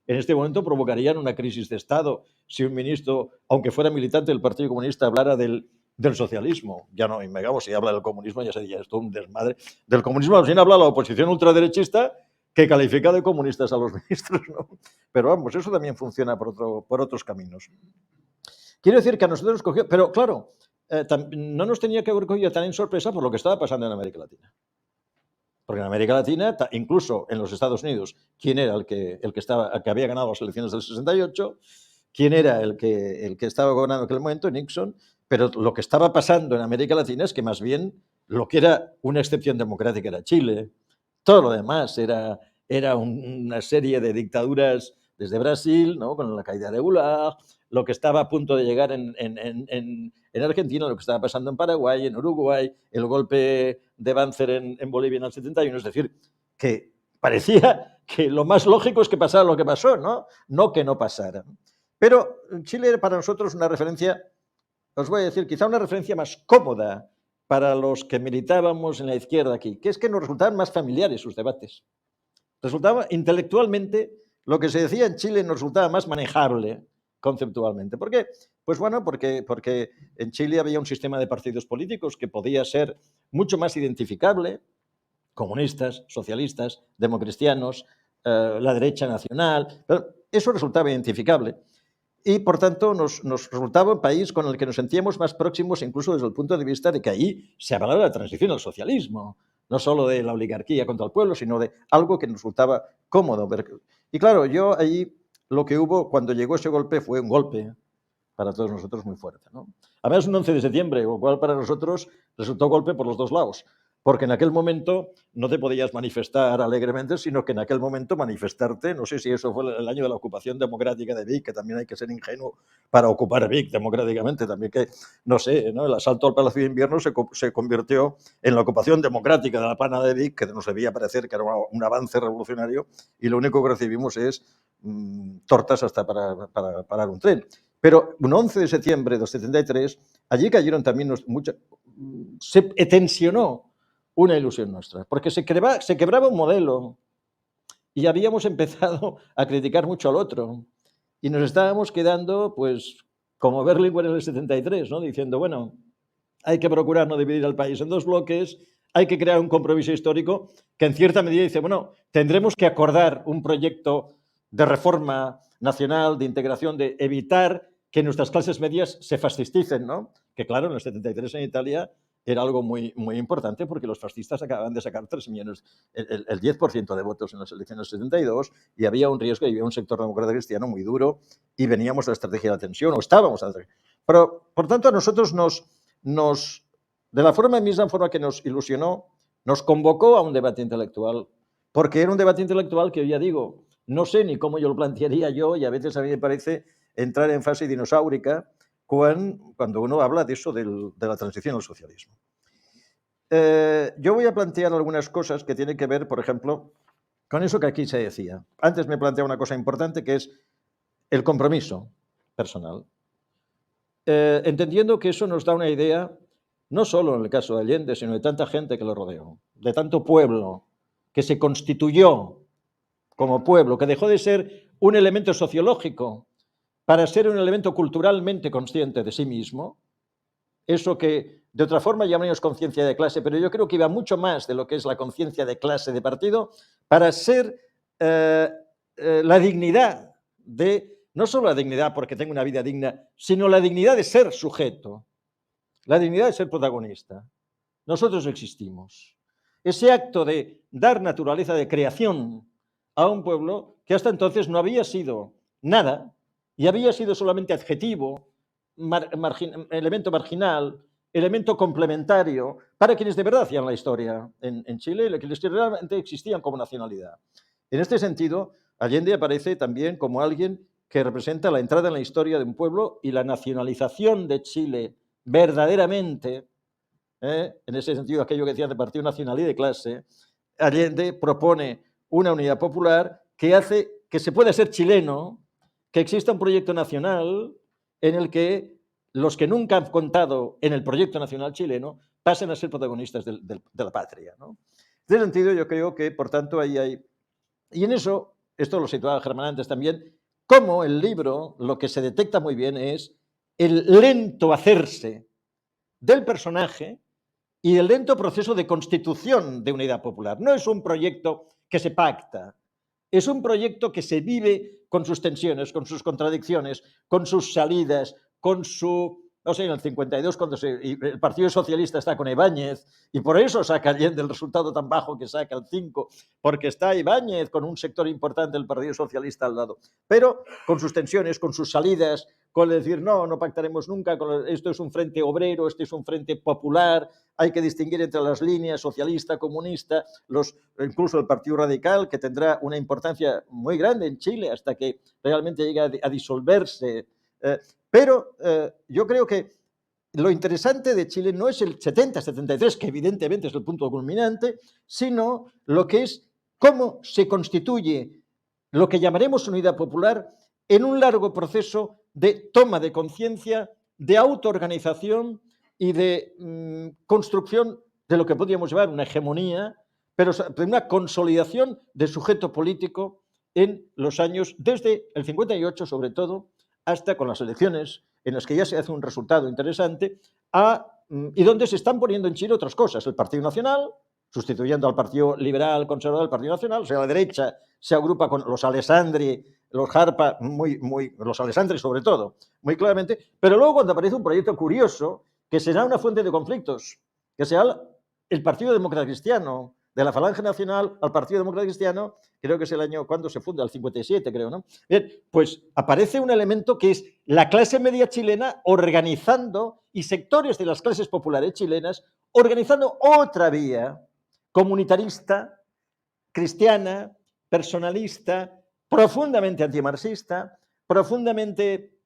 En este momento provocarían una crisis de Estado si un ministro, aunque fuera militante del Partido Comunista, hablara del socialismo. Ya no, digamos, si habla del comunismo, ya sería esto un desmadre. Del comunismo, al fin habla la oposición ultraderechista, que califica de comunistas a los ministros, ¿no? Pero vamos, eso también funciona por otros caminos. Quiero decir que a nosotros nos cogió, pero claro, no nos tenía que haber cogido tan en sorpresa por lo que estaba pasando en América Latina. Porque en América Latina, incluso en los Estados Unidos, ¿quién era el que había ganado las elecciones del 68? ¿Quién era el que estaba gobernando en aquel momento? Nixon. Pero lo que estaba pasando en América Latina es que más bien lo que era una excepción democrática era Chile. Todo lo demás era una serie de dictaduras desde Brasil, ¿no?, con la caída de Gulag, lo que estaba a punto de llegar en Argentina, lo que estaba pasando en Paraguay, en Uruguay, el golpe de Banzer en Bolivia en el 71. Es decir, que parecía que lo más lógico es que pasara lo que pasó, ¿no? No que no pasara. Pero Chile era para nosotros una referencia, os voy a decir, quizá una referencia más cómoda para los que militábamos en la izquierda aquí, que es que nos resultaban más familiares sus debates. Resultaba intelectualmente, lo que se decía en Chile nos resultaba más manejable conceptualmente. ¿Por qué? Pues bueno, porque en Chile había un sistema de partidos políticos que podía ser mucho más identificable, comunistas, socialistas, democristianos, la derecha nacional, pero eso resultaba identificable. Y, por tanto, nos resultaba un país con el que nos sentíamos más próximos, incluso desde el punto de vista de que ahí se hablaba de la transición al socialismo, no solo de la oligarquía contra el pueblo, sino de algo que nos resultaba cómodo. Y claro, yo ahí lo que hubo cuando llegó ese golpe fue un golpe para todos nosotros muy fuerte, ¿no? Además, un 11 de septiembre, lo cual para nosotros resultó golpe por los dos lados. Porque en aquel momento no te podías manifestar alegremente, sino que en aquel momento manifestarte, no sé si eso fue el año de la ocupación democrática de Vic, que también hay que ser ingenuo para ocupar Vic democráticamente, también que, no sé, ¿no?, el asalto al Palacio de Invierno se convirtió en la ocupación democrática de la Plana de Vic, que nos debía parecer que era un avance revolucionario, y lo único que recibimos es tortas hasta para parar un tren. Pero un 11 de septiembre de 73, allí cayeron también se tensionó una ilusión nuestra, porque se quebraba un modelo y habíamos empezado a criticar mucho al otro y nos estábamos quedando, pues, como Berlinguer en el 73, ¿no?, diciendo, bueno, hay que procurar no dividir al país en dos bloques, hay que crear un compromiso histórico que en cierta medida dice, bueno, tendremos que acordar un proyecto de reforma nacional, de integración, de evitar que nuestras clases medias se fascisticen, ¿no? Que claro, en el 73 en Italia era algo muy, muy importante porque los fascistas acababan de sacar 3 millones, el 10% de votos en las elecciones del 72 y había un riesgo, y había un sector demócrata cristiano muy duro y veníamos a la estrategia de la tensión, o estábamos a la estrategia. Pero, por tanto, a nosotros de la misma forma que nos ilusionó, nos convocó a un debate intelectual, porque era un debate intelectual que, ya digo, no sé ni cómo yo lo plantearía yo, y a veces a mí me parece entrar en fase dinosaurica cuando uno habla de eso de la transición al socialismo. Yo voy a plantear algunas cosas que tienen que ver, por ejemplo, con eso que aquí se decía. Antes me planteaba una cosa importante, que es el compromiso personal. Entendiendo que eso nos da una idea, no solo en el caso de Allende, sino de tanta gente que lo rodeó, de tanto pueblo que se constituyó como pueblo, que dejó de ser un elemento sociológico para ser un elemento culturalmente consciente de sí mismo, eso que de otra forma llamamos conciencia de clase, pero yo creo que iba mucho más de lo que es la conciencia de clase de partido, para ser la dignidad no solo la dignidad porque tengo una vida digna, sino la dignidad de ser sujeto, la dignidad de ser protagonista. Nosotros existimos. Ese acto de dar naturaleza de creación a un pueblo que hasta entonces no había sido nada y había sido solamente adjetivo, elemento marginal, elemento complementario para quienes de verdad hacían la historia en Chile y quienes realmente existían como nacionalidad. En este sentido, Allende aparece también como alguien que representa la entrada en la historia de un pueblo y la nacionalización de Chile verdaderamente, en ese sentido, aquello que decían de partido nacional y de clase. Allende propone una unidad popular que hace que se pueda ser chileno, que exista un proyecto nacional en el que los que nunca han contado en el proyecto nacional chileno pasen a ser protagonistas de la patria, ¿no? En ese sentido, yo creo que, por tanto, ahí hay... Y en eso, esto lo situaba Germán antes también, como el libro lo que se detecta muy bien es el lento hacerse del personaje y el lento proceso de constitución de unidad popular. No es un proyecto que se pacta, es un proyecto que se vive con sus tensiones, con sus contradicciones, con sus salidas, con su... No sé, en el 52, cuando el Partido Socialista está con Ibáñez, y por eso saca Allende el resultado tan bajo que saca el 5, porque está Ibáñez con un sector importante del Partido Socialista al lado. Pero con sus tensiones, con sus salidas, con decir, no pactaremos nunca, esto es un frente obrero, este es un frente popular, hay que distinguir entre las líneas socialista, comunista, incluso el Partido Radical, que tendrá una importancia muy grande en Chile hasta que realmente llegue a disolverse. Pero yo creo que lo interesante de Chile no es el 70-73, que evidentemente es el punto culminante, sino lo que es cómo se constituye lo que llamaremos unidad popular en un largo proceso de toma de conciencia, de autoorganización y de construcción de lo que podríamos llamar una hegemonía, pero de una consolidación de sujeto político en los años, desde el 58 sobre todo, hasta con las elecciones, en las que ya se hace un resultado interesante, y donde se están poniendo en Chile otras cosas. El Partido Nacional, sustituyendo al Partido Liberal Conservador del Partido Nacional, o sea, la derecha se agrupa con los Alessandri, los Harpa, los Alessandri sobre todo, muy claramente, pero luego cuando aparece un proyecto curioso, que será una fuente de conflictos, que será el Partido Demócrata Cristiano, de la Falange Nacional al Partido Demócrata Cristiano, creo que es el año cuando se funda, el 57, creo, ¿no? Bien, pues aparece un elemento que es la clase media chilena organizando, y sectores de las clases populares chilenas organizando otra vía comunitarista, cristiana, personalista, profundamente antimarxista, profundamente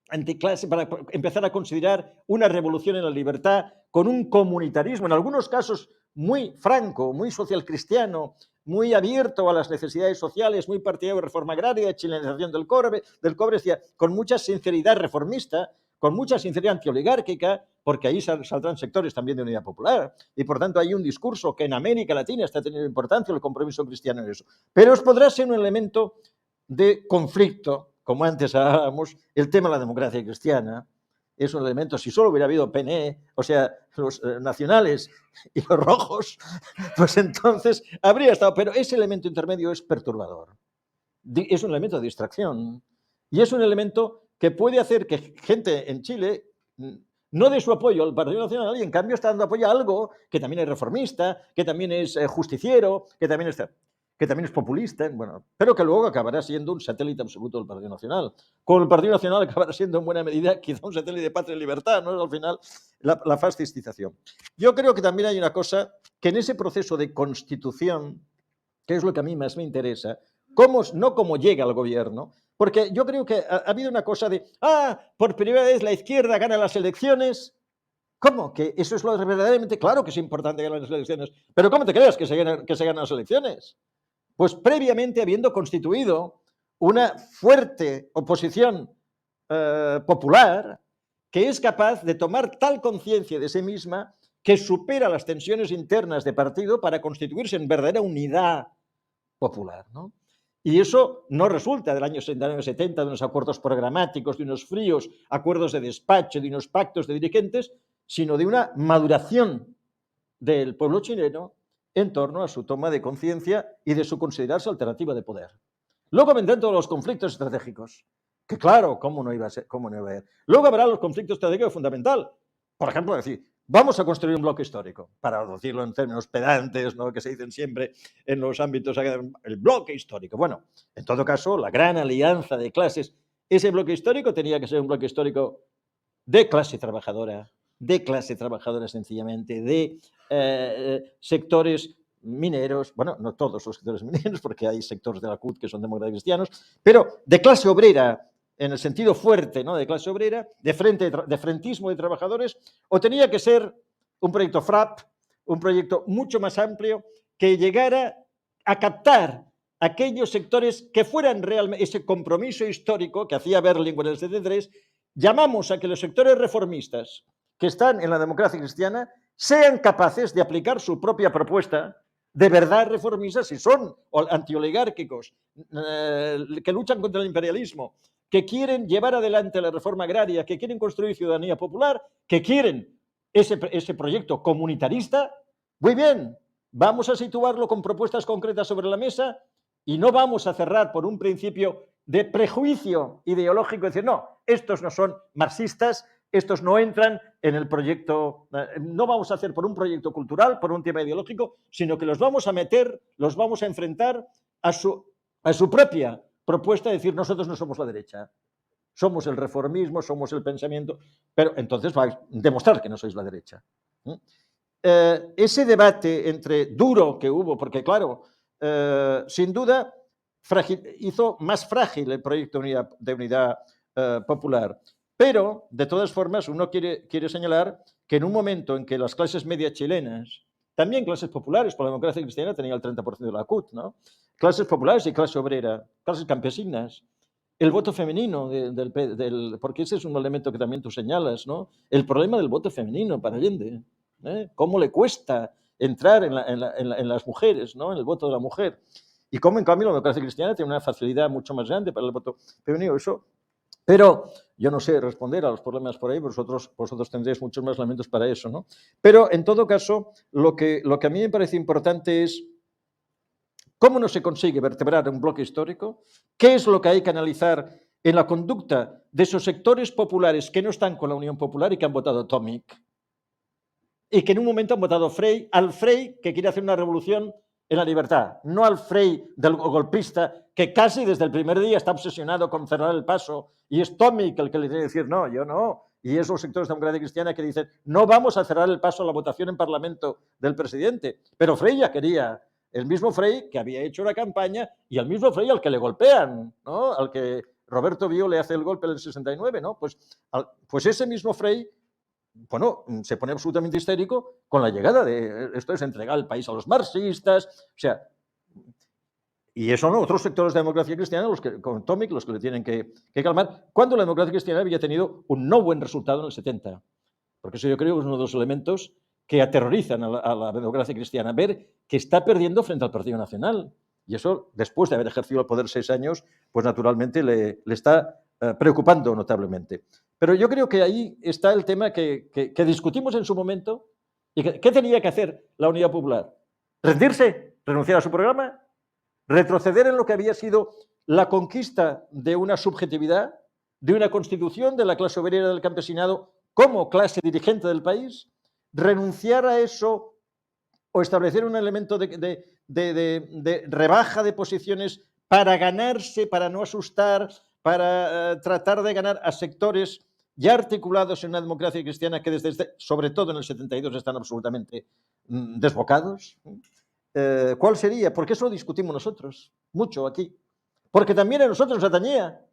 anticlase, para empezar a considerar una revolución en la libertad con un comunitarismo, en algunos casos muy franco, muy social cristiano, muy abierto a las necesidades sociales, muy partidario de reforma agraria, de chilenización del cobre, decía, con mucha sinceridad reformista, con mucha sinceridad antioligárquica, porque ahí saldrán sectores también de unidad popular, y por tanto hay un discurso que en América Latina está teniendo importancia, el compromiso cristiano en eso. Pero podrá ser un elemento de conflicto, como antes hablábamos, el tema de la democracia cristiana es un elemento. Si solo hubiera habido PNE, o sea, los nacionales y los rojos, pues entonces habría estado. Pero ese elemento intermedio es perturbador. Es un elemento de distracción y es un elemento que puede hacer que gente en Chile no de su apoyo al Partido Nacional y en cambio está dando apoyo a algo que también es reformista, que también es justiciero, que también es populista, bueno, pero que luego acabará siendo un satélite absoluto del Partido Nacional. Con el Partido Nacional acabará siendo en buena medida quizá un satélite de Patria y Libertad, ¿no? Al final, la fascistización. Yo creo que también hay una cosa que en ese proceso de constitución, que es lo que a mí más me interesa, no cómo llega al gobierno, porque yo creo que ha habido una cosa de, por primera vez la izquierda gana las elecciones. ¿Cómo? Que eso es lo verdaderamente claro que es importante ganar las elecciones. Pero ¿cómo te crees que se ganan las elecciones? Pues previamente habiendo constituido una fuerte oposición popular que es capaz de tomar tal conciencia de sí misma que supera las tensiones internas de partido para constituirse en verdadera unidad popular, ¿no? Y eso no resulta del año 70 de unos acuerdos programáticos, de unos fríos acuerdos de despacho, de unos pactos de dirigentes, sino de una maduración del pueblo chileno en torno a su toma de conciencia y de su considerarse alternativa de poder. Luego vendrán todos los conflictos estratégicos, que claro, ¿cómo no iba a haber? Luego habrá los conflictos estratégicos fundamental. Por ejemplo, decir, vamos a construir un bloque histórico, para decirlo en términos pedantes, ¿no?, que se dicen siempre en los ámbitos, el bloque histórico. Bueno, en todo caso, la gran alianza de clases, ese bloque histórico tenía que ser un bloque histórico de clase trabajadora sencillamente, de sectores mineros, bueno, no todos los sectores mineros, porque hay sectores de la CUT que son demócratas cristianos, pero de clase obrera, en el sentido fuerte, ¿no?, de clase obrera, de frentismo de trabajadores, o tenía que ser un proyecto FRAP, un proyecto mucho más amplio que llegara a captar aquellos sectores que fueran realmente ese compromiso histórico que hacía Berlinguer en el 73. Llamamos a que los sectores reformistas que están en la democracia cristiana sean capaces de aplicar su propia propuesta de verdad reformistas, si son antioligárquicos, que luchan contra el imperialismo, que quieren llevar adelante la reforma agraria, que quieren construir ciudadanía popular, que quieren ese proyecto comunitarista. Muy bien, vamos a situarlo con propuestas concretas sobre la mesa y no vamos a cerrar por un principio de prejuicio ideológico, decir, no, estos no son marxistas, estos no entran en el proyecto, no vamos a hacer por un proyecto cultural, por un tema ideológico, sino que los vamos a meter, los vamos a enfrentar a su propia propuesta de decir, nosotros no somos la derecha, somos el reformismo, somos el pensamiento, pero entonces vais a demostrar que no sois la derecha. Ese debate duro que hubo, porque claro, sin duda hizo más frágil el proyecto de unidad popular. Pero, de todas formas, uno quiere señalar que en un momento en que las clases medias chilenas, también clases populares, por la democracia cristiana tenía el 30% de la CUT, ¿no?, clases populares y clase obrera, clases campesinas, el voto femenino, porque ese es un elemento que también tú señalas, ¿no?, el problema del voto femenino para Allende, cómo le cuesta entrar en las mujeres, ¿no?, en el voto de la mujer, y cómo en cambio la democracia cristiana tiene una facilidad mucho más grande para el voto femenino. Eso, pero yo no sé responder a los problemas por ahí, vosotros tendréis muchos más elementos para eso, ¿no? Pero en todo caso, lo que a mí me parece importante es cómo no se consigue vertebrar un bloque histórico, qué es lo que hay que analizar en la conducta de esos sectores populares que no están con la Unión Popular y que han votado Tomic, y que en un momento han votado al Frei que quiere hacer una revolución en la libertad, no al Frei del golpista que casi desde el primer día está obsesionado con cerrar el paso, y es Tomic el que le tiene que decir, no, yo no, y esos sectores de democracia cristiana que dicen, no vamos a cerrar el paso a la votación en Parlamento del presidente, pero Frei ya quería, el mismo Frei que había hecho la campaña y el mismo Frei al que le golpean, ¿no?, al que Roberto Bio le hace el golpe en el 69, ¿no? Pues ese mismo Frei, bueno, se pone absolutamente histérico con la llegada de esto es entregar el país a los marxistas, o sea, y eso no, otros sectores de democracia cristiana, con Tomic, los que le tienen que calmar, cuando la democracia cristiana había tenido un no buen resultado en el 70. Porque eso yo creo que es uno de los elementos que aterrorizan a la democracia cristiana, ver que está perdiendo frente al Partido Nacional. Y eso, después de haber ejercido el poder 6 años, pues naturalmente le está preocupando notablemente. Pero yo creo que ahí está el tema que discutimos en su momento. ¿Y qué tenía que hacer la Unidad Popular? ¿Rendirse? ¿Renunciar a su programa? ¿Retroceder en lo que había sido la conquista de una subjetividad, de una constitución de la clase obrera del campesinado como clase dirigente del país, renunciar a eso o establecer un elemento de rebaja de posiciones para ganarse, para no asustar, para tratar de ganar a sectores ya articulados en una democracia cristiana que sobre todo en el 72 están absolutamente desbocados. ¿Cuál sería? Porque eso lo discutimos nosotros mucho aquí. Porque también a nosotros nos atañía.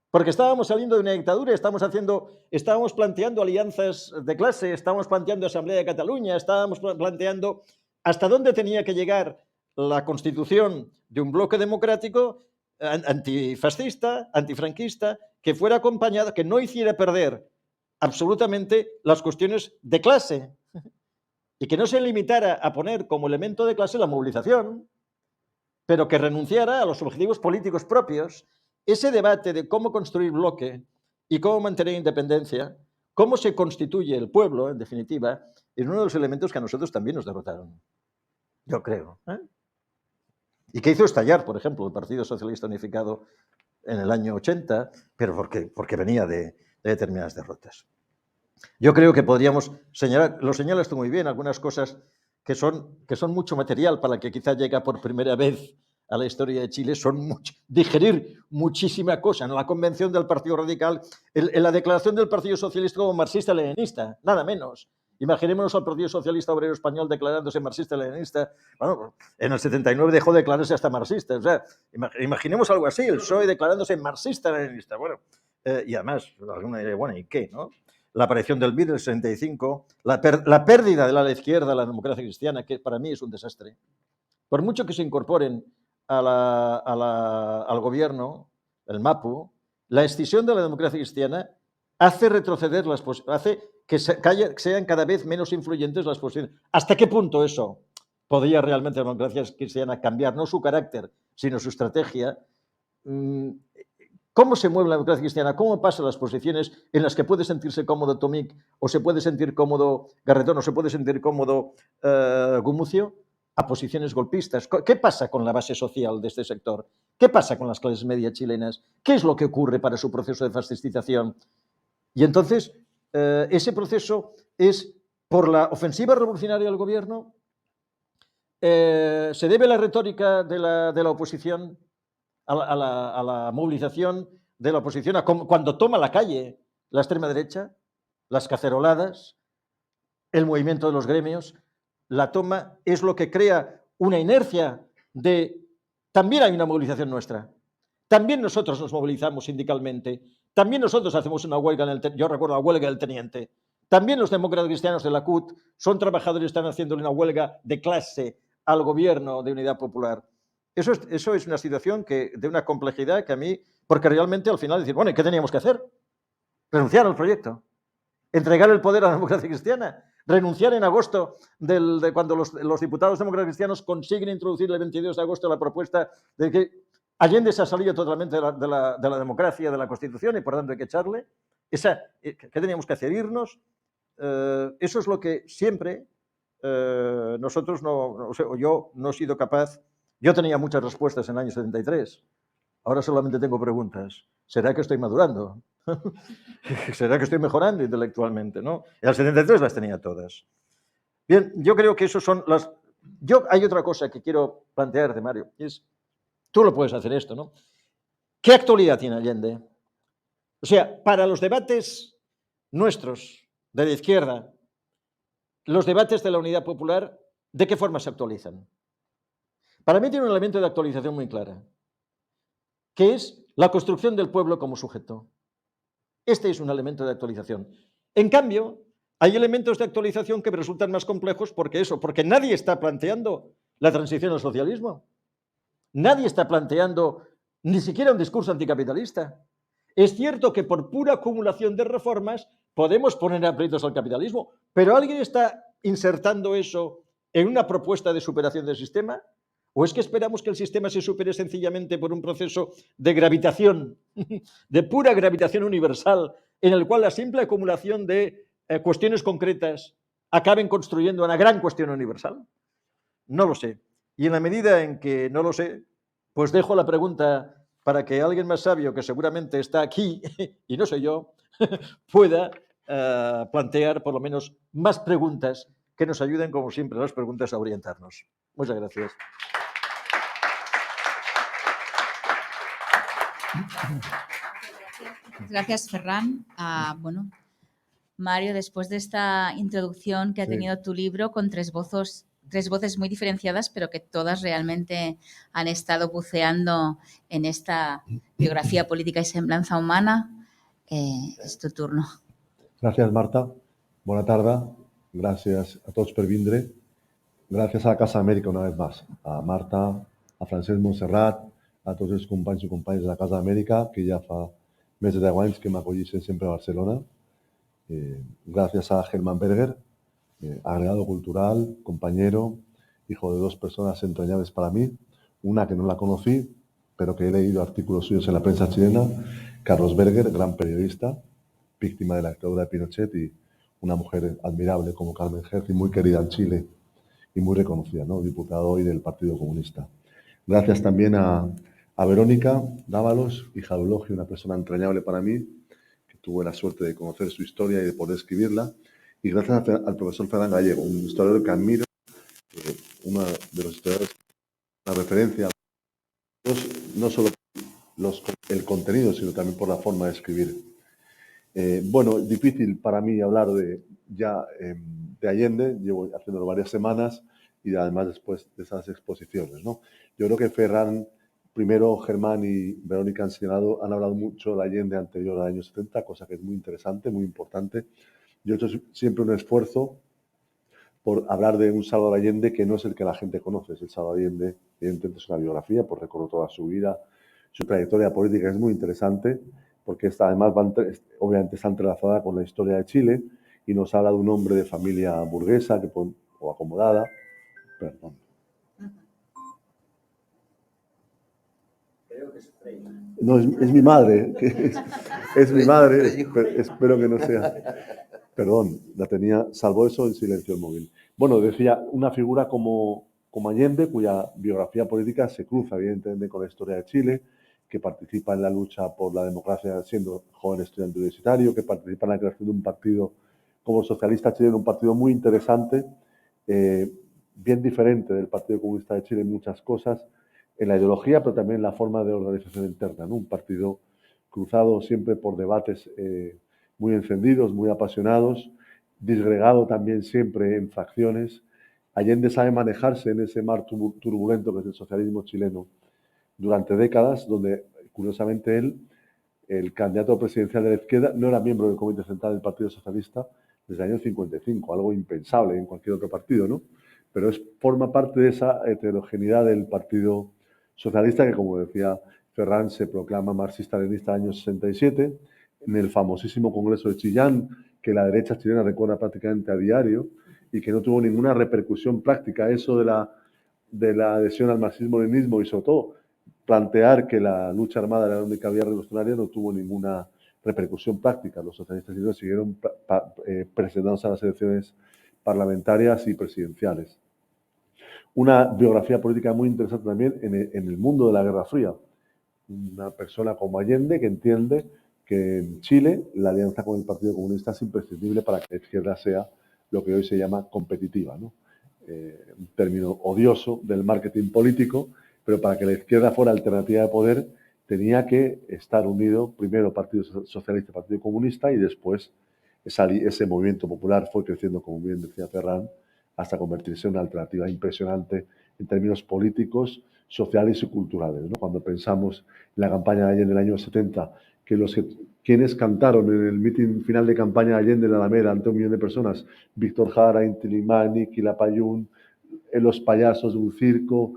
Porque estábamos saliendo de una dictadura, estábamos planteando alianzas de clase, estábamos planteando Asamblea de Cataluña, estábamos planteando hasta dónde tenía que llegar la constitución de un bloque democrático antifascista, antifranquista, que fuera acompañada, que no hiciera perder absolutamente las cuestiones de clase y que no se limitara a poner como elemento de clase la movilización, pero que renunciara a los objetivos políticos propios. Ese debate de cómo construir bloque y cómo mantener independencia, cómo se constituye el pueblo, en definitiva, es uno de los elementos que a nosotros también nos derrotaron, yo creo. Y que hizo estallar, por ejemplo, el Partido Socialista Unificado en el año 80, pero porque venía de determinadas derrotas. Yo creo que podríamos señalar, lo señalas tú muy bien, algunas cosas que son mucho material para el que quizá llega por primera vez a la historia de Chile, digerir muchísima cosa. En la convención del Partido Radical, en la declaración del Partido Socialista como marxista-leninista, nada menos. Imaginémonos al Partido Socialista Obrero Español declarándose marxista-leninista. Bueno, en el 79 dejó de declararse hasta marxista. O sea, imaginemos algo así, el PSOE declarándose marxista-leninista. Bueno, y además, alguna idea, bueno, ¿y qué, no? La aparición del MIR en el 65, la pérdida de la izquierda a la democracia cristiana, que para mí es un desastre. Por mucho que se incorporen al gobierno, el MAPU, la escisión de la democracia cristiana hace retroceder hace que sean cada vez menos influyentes las posiciones. ¿Hasta qué punto eso podría realmente la democracia cristiana cambiar, no su carácter, sino su estrategia? ¿Cómo se mueve la democracia cristiana? ¿Cómo pasan las posiciones en las que puede sentirse cómodo Tomic o se puede sentir cómodo Garretón o se puede sentir cómodo Gumucio a posiciones golpistas? ¿Qué pasa con la base social de este sector? ¿Qué pasa con las clases medias chilenas? ¿Qué es lo que ocurre para su proceso de fascistización? Y entonces, ese proceso es por la ofensiva revolucionaria del gobierno. ¿Se debe la retórica de la oposición a la movilización de la oposición, cuando toma la calle la extrema derecha, las caceroladas, el movimiento de los gremios, la toma es lo que crea una inercia de... También hay una movilización nuestra. También nosotros nos movilizamos sindicalmente. También nosotros hacemos una huelga, yo recuerdo la huelga del teniente. También los demócratas cristianos de la CUT son trabajadores y están haciendo una huelga de clase al gobierno de Unidad Popular. Eso es una situación de una complejidad que a mí, porque realmente al final decir, bueno, ¿qué teníamos que hacer? Renunciar al proyecto, entregar el poder a la democracia cristiana, renunciar en agosto, cuando los diputados demócratas cristianos consiguen introducir el 22 de agosto la propuesta de que Allende se ha salido totalmente de la democracia, de la Constitución, y por tanto hay que echarle. ¿Qué teníamos que hacer? Irnos. Eso es lo que siempre nosotros yo no he sido capaz. Yo tenía muchas respuestas en el año 73. Ahora solamente tengo preguntas. ¿Será que estoy madurando? ¿Será que estoy mejorando intelectualmente? ¿No? En el 73 las tenía todas. Bien, yo creo que eso son las... Hay otra cosa que quiero plantearte, Mario. Es, tú lo puedes hacer esto, ¿no? ¿Qué actualidad tiene Allende? O sea, para los debates nuestros, de la izquierda, los debates de la Unidad Popular, ¿de qué forma se actualizan? Para mí tiene un elemento de actualización muy clara, que es la construcción del pueblo como sujeto. Este es un elemento de actualización. En cambio, hay elementos de actualización que me resultan más complejos porque nadie está planteando la transición al socialismo. Nadie está planteando ni siquiera un discurso anticapitalista. Es cierto que por pura acumulación de reformas podemos poner aprietos al capitalismo, pero ¿alguien está insertando eso en una propuesta de superación del sistema? ¿O es que esperamos que el sistema se supere sencillamente por un proceso de gravitación, de pura gravitación universal, en el cual la simple acumulación de cuestiones concretas acaben construyendo una gran cuestión universal? No lo sé. Y en la medida en que no lo sé, pues dejo la pregunta para que alguien más sabio, que seguramente está aquí, y no soy yo, pueda plantear por lo menos más preguntas que nos ayuden, como siempre, las preguntas a orientarnos. Muchas gracias. Gracias, Ferran. Bueno, Mario, después de esta introducción que ha tenido tu libro con tres voces muy diferenciadas, pero que todas realmente han estado buceando en esta biografía política y semblanza humana, es tu turno. Gràcies, Marta. Bona tarda. Gràcies a tots per vindre. Gràcies a la Casa Amèrica una vez más. A Marta, a Francesc Montserrat, a tots els companys i companyes de la Casa Amèrica, que ja fa més de 10 anys que m'acollixen sempre a Barcelona. Gracias a Germán Berger, agregado cultural, compañero, hijo de dos personas entrañables para mí. Una que no la conocí, pero que he leído artículos suyos en la prensa chilena. Carlos Berger, gran periodista, víctima de la dictadura de Pinochet, y una mujer admirable como Carmen Herz, y muy querida en Chile y muy reconocida, ¿no? Diputado hoy del Partido Comunista. Gracias también a Verónica Dávalos, hija de Eulogio, una persona entrañable para mí, que tuve la suerte de conocer su historia y de poder escribirla. Y gracias al profesor Ferran Gallego, un historiador que admiro, uno de los historiadores, una referencia, no solo el contenido, sino también por la forma de escribir. Bueno, difícil para mí hablar de Allende, llevo haciéndolo varias semanas y además después de esas exposiciones, ¿no? Yo creo que Ferran, primero Germán y Verónica han hablado mucho de Allende anterior al año 70, cosa que es muy interesante, muy importante. Yo he hecho siempre un esfuerzo por hablar de un Salvador Allende que no es el que la gente conoce. Es el Salvador Allende, evidentemente es una biografía, pues recorro toda su vida, su trayectoria política es muy interesante, porque además obviamente está entrelazada con la historia de Chile y nos habla de un hombre de familia burguesa o acomodada. Perdón. No, es mi madre. Es mi madre. Espero que no sea. Perdón, la tenía, salvo eso, en silencio el móvil. Bueno, decía, una figura como Allende, cuya biografía política se cruza evidentemente con la historia de Chile, que participa en la lucha por la democracia siendo joven estudiante universitario, que participa en la creación de un partido como el socialista chileno, un partido muy interesante, bien diferente del Partido Comunista de Chile en muchas cosas, en la ideología, pero también en la forma de organización interna, ¿no? Un partido cruzado siempre por debates muy encendidos, muy apasionados, disgregado también siempre en fracciones. Allende sabe manejarse en ese mar turbulento que es el socialismo chileno durante décadas, donde curiosamente él, el candidato presidencial de la izquierda, no era miembro del Comité Central del Partido Socialista desde el año 55, algo impensable en cualquier otro partido, ¿no? Pero forma parte de esa heterogeneidad del Partido Socialista que, como decía Ferran, se proclama marxista-leninista en el año 67, en el famosísimo Congreso de Chillán, que la derecha chilena recuerda prácticamente a diario y que no tuvo ninguna repercusión práctica. Eso de la adhesión al marxismo-leninismo y sobre todo plantear que la lucha armada era la única vía revolucionaria no tuvo ninguna repercusión práctica. Los socialistas chilenos siguieron presentándose a las elecciones parlamentarias y presidenciales. Una biografía política muy interesante también en el mundo de la Guerra Fría. Una persona como Allende que entiende que en Chile la alianza con el Partido Comunista es imprescindible para que la izquierda sea lo que hoy se llama competitiva, ¿no? Un término odioso del marketing político, pero para que la izquierda fuera alternativa de poder tenía que estar unido primero Partido Socialista y Partido Comunista y después ese movimiento popular fue creciendo, como bien decía Ferran, hasta convertirse en una alternativa impresionante en términos políticos, sociales y culturales, ¿no? Cuando pensamos en la campaña de Allende en el año 70, quienes cantaron en el mitin final de campaña de Allende en la Alameda ante 1 millón de personas, Víctor Jara, Inti Illimani, Quilapayún, los payasos de un circo,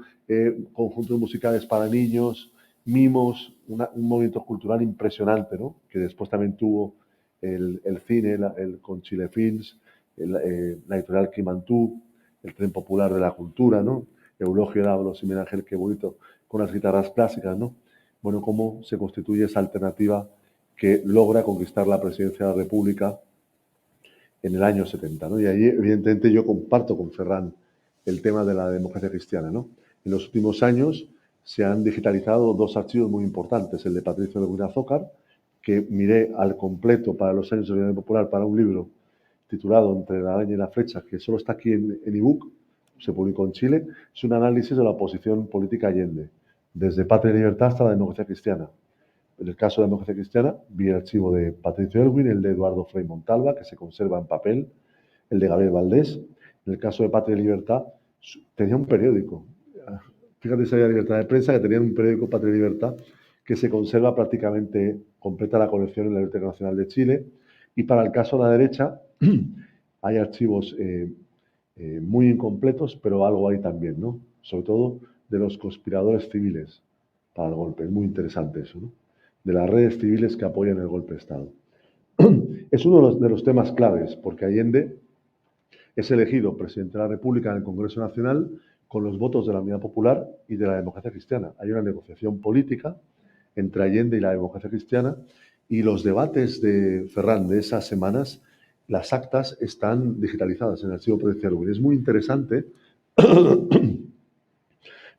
conjuntos musicales para niños, mimos, un movimiento cultural impresionante, ¿no? Que después también tuvo el cine con Chile Films, la editorial Quimantú, el Tren Popular de la Cultura, ¿no? Eulogio Dávalos y Miguel Ángel Qué Bonito con las guitarras clásicas, ¿no? Bueno, cómo se constituye esa alternativa que logra conquistar la presidencia de la República en el año 70, ¿no? Y ahí, evidentemente, yo comparto con Ferran el tema de la democracia cristiana, ¿no? En los últimos años se han digitalizado 2 archivos muy importantes, el de Patricio Leguina Zócar, que miré al completo para los años de la Unión Popular para un libro titulado Entre la araña y la flecha, que solo está aquí en ebook, se publicó en Chile. Es un análisis de la oposición política a Allende, desde Patria y Libertad hasta la democracia cristiana. En el caso de la democracia cristiana, vi el archivo de Patricio Elwin, el de Eduardo Frei Montalva, que se conserva en papel, el de Gabriel Valdés. En el caso de Patria y Libertad, tenía un periódico. Fíjate si había libertad de prensa, que tenían un periódico, Patria y Libertad, que se conserva prácticamente completa la colección en la Biblioteca Nacional de Chile. Y para el caso de la derecha, hay archivos muy incompletos, pero algo hay también, ¿no? Sobre todo de los conspiradores civiles para el golpe. Es muy interesante eso, ¿no? De las redes civiles que apoyan el golpe de Estado. Es uno de los temas claves, porque Allende es elegido presidente de la República en el Congreso Nacional con los votos de la Unidad Popular y de la democracia cristiana. Hay una negociación política entre Allende y la democracia cristiana, y los debates de Ferran de esas semanas, las actas están digitalizadas en el archivo provincial. Es muy interesante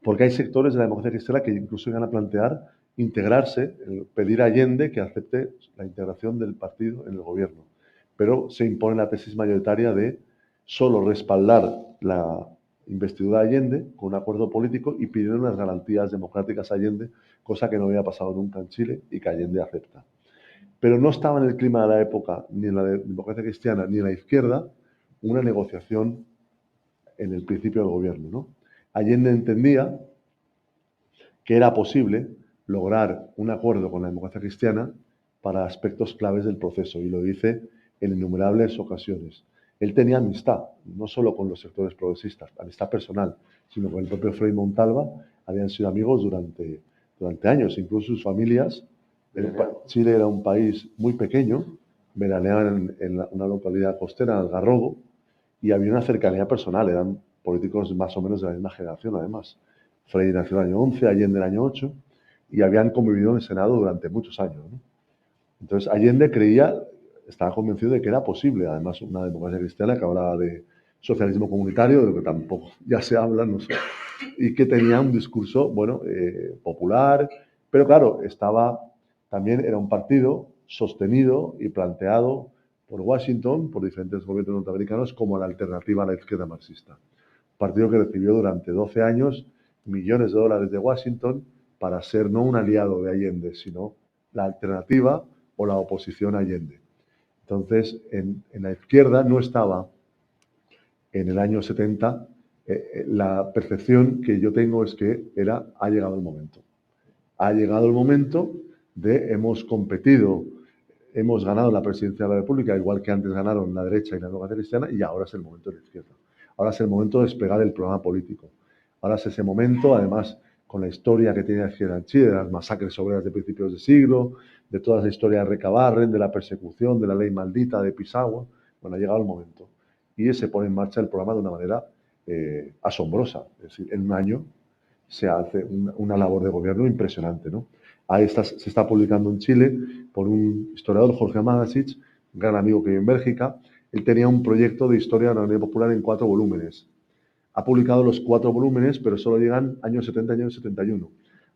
porque hay sectores de la democracia cristiana que incluso llegan a plantear integrarse, pedir a Allende que acepte la integración del partido en el gobierno. Pero se impone la tesis mayoritaria de solo respaldar la investidura de Allende con un acuerdo político y pidiendo unas garantías democráticas a Allende, cosa que no había pasado nunca en Chile y que Allende acepta. Pero no estaba en el clima de la época, ni en la democracia cristiana, ni en la izquierda, una negociación en el principio del gobierno, ¿no? Allende entendía que era posible lograr un acuerdo con la democracia cristiana para aspectos claves del proceso, y lo dice en innumerables ocasiones. Él tenía amistad, no solo con los sectores progresistas, amistad personal, sino con el propio Frei Montalva. Habían sido amigos durante años, incluso sus familias. Chile era un país muy pequeño, veraneaban en una localidad costera, Algarrobo, y había una cercanía personal, eran políticos más o menos de la misma generación, además. Frei nació en el año 11, Allende en el año 8, y habían convivido en el Senado durante muchos años, ¿no? Entonces, Allende estaba convencido de que era posible, además, una democracia cristiana que hablaba de socialismo comunitario, de lo que tampoco ya se habla, no sé, y que tenía un discurso, bueno, popular, pero claro, también era un partido sostenido y planteado por Washington, por diferentes gobiernos norteamericanos, como la alternativa a la izquierda marxista. Un partido que recibió durante 12 años millones de dólares de Washington para ser no un aliado de Allende, sino la alternativa o la oposición a Allende. Entonces, en la izquierda no estaba, en el año 70, la percepción que yo tengo es que ha llegado el momento. Ha llegado el momento hemos competido, hemos ganado la presidencia de la República, igual que antes ganaron la derecha y la democracia cristiana, y ahora es el momento de la izquierda. Ahora es el momento de desplegar el programa político. Ahora es ese momento, además, con la historia que tiene la izquierda en Chile, de las masacres obreras de principios de siglo, de toda esa historia de Recabarren, de la persecución, de la ley maldita, de Pisagua. Bueno, ha llegado el momento. Y se pone en marcha el programa de una manera asombrosa. Es decir, en un año se hace una labor de gobierno impresionante, ¿no? Ahí se está publicando en Chile por un historiador, Jorge Magasic, un gran amigo que vive en Bélgica. Él tenía un proyecto de historia de la Unión Popular en 4 volúmenes. Ha publicado los 4 volúmenes, pero solo llegan años 70 y años 71.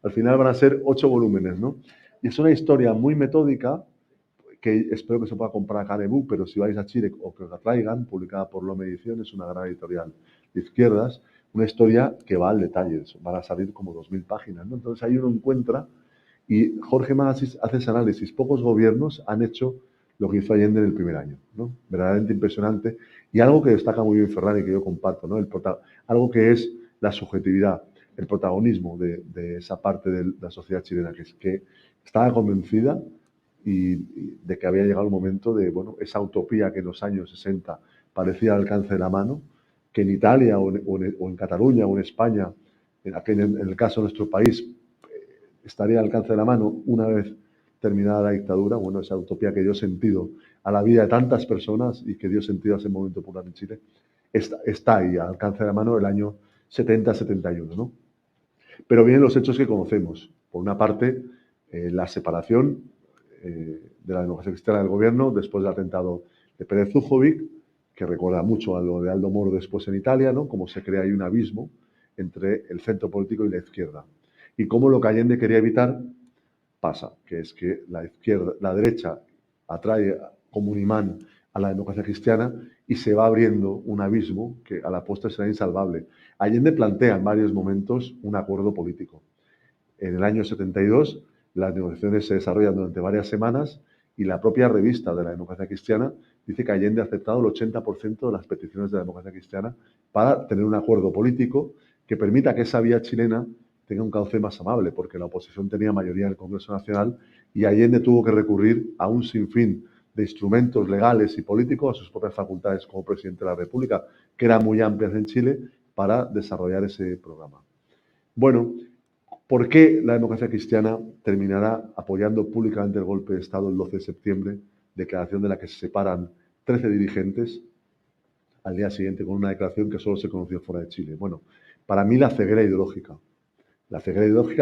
Al final van a ser 8 volúmenes, ¿no? Y es una historia muy metódica, que espero que se pueda comprar acá en ebook, pero si vais a Chile o que os la traigan, publicada por Lome Ediciones, una gran editorial de izquierdas, una historia que va al detalle, van a salir como 2000 páginas, ¿no? Entonces ahí uno encuentra, y Jorge Magasis hace ese análisis, pocos gobiernos han hecho lo que hizo Allende en el primer año, ¿no? Verdaderamente impresionante, y algo que destaca muy bien Ferran y que yo comparto, ¿no? Algo que es la subjetividad, el protagonismo de esa parte de la sociedad chilena, que es que estaba convencida y de que había llegado el momento de, bueno, esa utopía que en los años 60 parecía al alcance de la mano, que en Italia o en Cataluña o en España, en el caso de nuestro país, estaría al alcance de la mano una vez terminada la dictadura. Bueno, esa utopía que dio sentido a la vida de tantas personas y que dio sentido a ese movimiento popular en Chile, está ahí, al alcance de la mano, el año 70-71, ¿no? Pero vienen los hechos que conocemos. Por una parte, la separación de la democracia cristiana del gobierno después del atentado de Pérez Zújovic, que recuerda mucho a lo de Aldo Moro después en Italia, ¿no? Cómo se crea ahí un abismo entre el centro político y la izquierda. Y cómo lo que Allende quería evitar pasa, que es que la derecha atrae como un imán a la democracia cristiana y se va abriendo un abismo que a la postre será insalvable. Allende plantea en varios momentos un acuerdo político. En el año 72 las negociaciones se desarrollan durante varias semanas y la propia revista de la democracia cristiana dice que Allende ha aceptado el 80% de las peticiones de la democracia cristiana para tener un acuerdo político que permita que esa vía chilena tenga un cauce más amable, porque la oposición tenía mayoría en el Congreso Nacional y Allende tuvo que recurrir a un sinfín de instrumentos legales y políticos, a sus propias facultades como presidente de la República, que eran muy amplias en Chile, para desarrollar ese programa. Bueno, ¿por qué la democracia cristiana terminará apoyando públicamente el golpe de Estado el 12 de septiembre, declaración de la que se separan 13 dirigentes al día siguiente con una declaración que solo se conoció fuera de Chile? Bueno, para mí la ceguera ideológica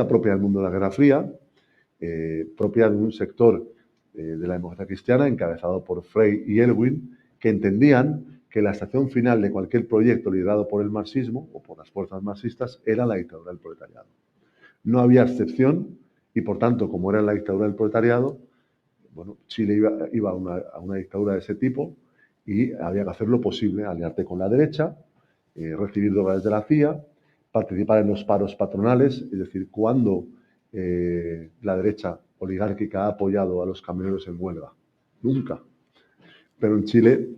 propia del mundo de la Guerra Fría, propia de un sector de la democracia cristiana encabezado por Frey y Elwin, que entendían que la estación final de cualquier proyecto liderado por el marxismo o por las fuerzas marxistas era la dictadura del proletariado. No había excepción y, por tanto, como era la dictadura del proletariado, bueno, Chile iba a una dictadura de ese tipo y había que hacer lo posible, aliarte con la derecha, recibir drogas de la CIA, participar en los paros patronales, es decir, cuando la derecha oligárquica ha apoyado a los camioneros en huelga. Nunca. Pero en Chile,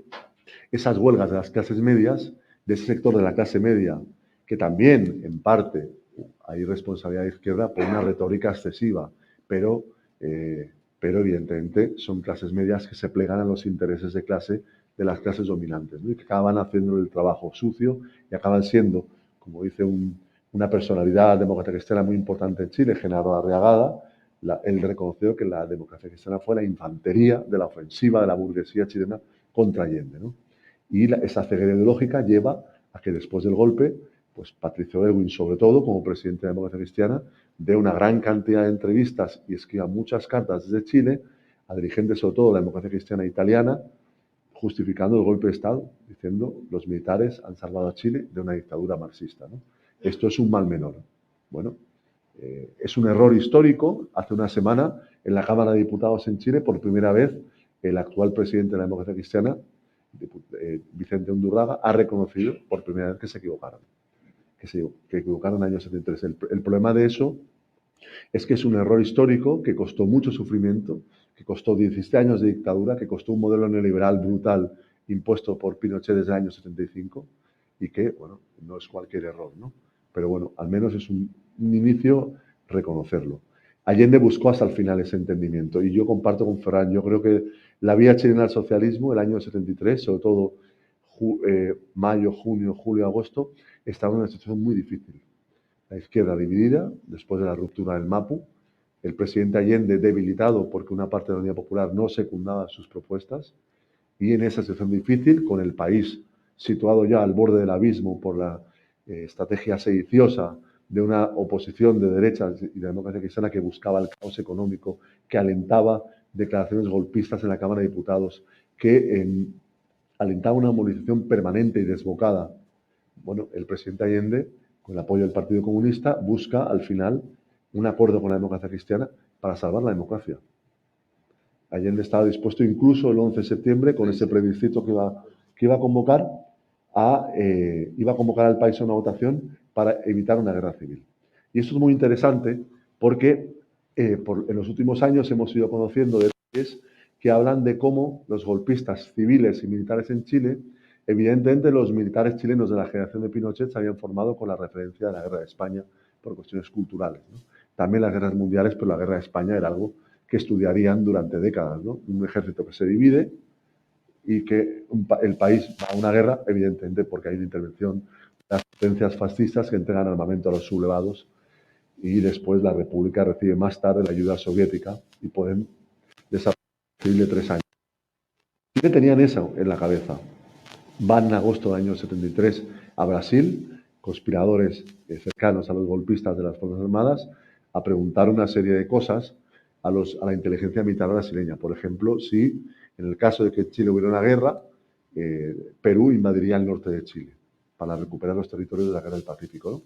esas huelgas de las clases medias, de ese sector de la clase media, que también, en parte, hay responsabilidad de izquierda por una retórica excesiva, pero evidentemente son clases medias que se plegan a los intereses de clase de las clases dominantes, ¿no? Y que acaban haciendo el trabajo sucio y acaban siendo, como dice una personalidad demócrata cristiana muy importante en Chile, Genaro Arriagada, él reconoció que la democracia cristiana fue la infantería de la ofensiva de la burguesía chilena contra Allende, ¿no? Y esa ceguera ideológica lleva a que después del golpe, pues Patricio Elwin, sobre todo, como presidente de la democracia cristiana, dé una gran cantidad de entrevistas y escriba muchas cartas desde Chile a dirigentes, sobre todo de la democracia cristiana italiana, justificando el golpe de Estado, diciendo los militares han salvado a Chile de una dictadura marxista, ¿no? Esto es un mal menor. Bueno, es un error histórico. Hace una semana, en la Cámara de Diputados en Chile, por primera vez, el actual presidente de la democracia cristiana, Vicente Undurraga, ha reconocido por primera vez que se equivocaron. Que equivocaron en el año 73. El problema de eso es que es un error histórico que costó mucho sufrimiento, que costó 17 años de dictadura, que costó un modelo neoliberal brutal impuesto por Pinochet desde el año 75 y que, bueno, no es cualquier error, ¿no? Pero bueno, al menos es un inicio reconocerlo. Allende buscó hasta el final ese entendimiento y yo comparto con Ferran, yo creo que la vía chilena al socialismo, el año 73, sobre todo mayo, junio, julio, agosto, estaba en una situación muy difícil. La izquierda dividida, después de la ruptura del MAPU, el presidente Allende debilitado porque una parte de la Unidad Popular no secundaba sus propuestas, y en esa situación difícil, con el país situado ya al borde del abismo por la estrategia sediciosa de una oposición de derechas y de democracia cristiana que buscaba el caos económico, que alentaba declaraciones golpistas en la Cámara de Diputados, que alentaba una movilización permanente y desbocada. Bueno, el presidente Allende, con el apoyo del Partido Comunista, busca al final un acuerdo con la democracia cristiana para salvar la democracia. Allende estaba dispuesto incluso el 11 de septiembre, con ese plebiscito que iba a convocar al país a una votación para evitar una guerra civil. Y esto es muy interesante porque en los últimos años hemos ido conociendo detalles que hablan de cómo los golpistas civiles y militares en Chile, evidentemente los militares chilenos de la generación de Pinochet se habían formado con la referencia de la guerra de España por cuestiones culturales, ¿no? También las guerras mundiales, pero la guerra de España era algo que estudiarían durante décadas, ¿no? Un ejército que se divide y que el país va a una guerra, evidentemente, porque hay una intervención de las potencias fascistas que entregan armamento a los sublevados y después la República recibe más tarde la ayuda soviética y pueden desarrollar de 3 años. ¿Qué tenían eso en la cabeza? Van en agosto del año 73 a Brasil, conspiradores cercanos a los golpistas de las Fuerzas Armadas, a preguntar una serie de cosas a la inteligencia militar brasileña. Por ejemplo, si en el caso de que en Chile hubiera una guerra, Perú invadiría el norte de Chile para recuperar los territorios de la Guerra del Pacífico, ¿no?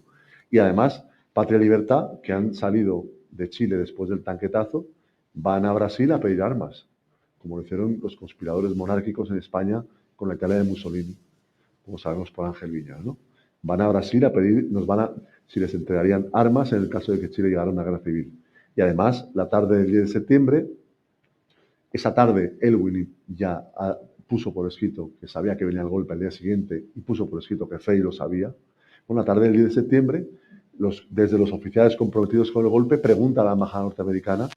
Y además, Patria y Libertad, que han salido de Chile después del tanquetazo van a Brasil a pedir armas, como lo hicieron los conspiradores monárquicos en España con la Italia de Mussolini, como sabemos por Ángel Villar, ¿no? Van a Brasil a pedir, si les entregarían armas en el caso de que Chile llegara a una guerra civil. Y además, la tarde del 10 de septiembre, esa tarde Elwin ya puso por escrito que sabía que venía el golpe al día siguiente y puso por escrito que Frei lo sabía. Una tarde del 10 de septiembre, desde los oficiales comprometidos con el golpe, pregunta a la embajada norteamericana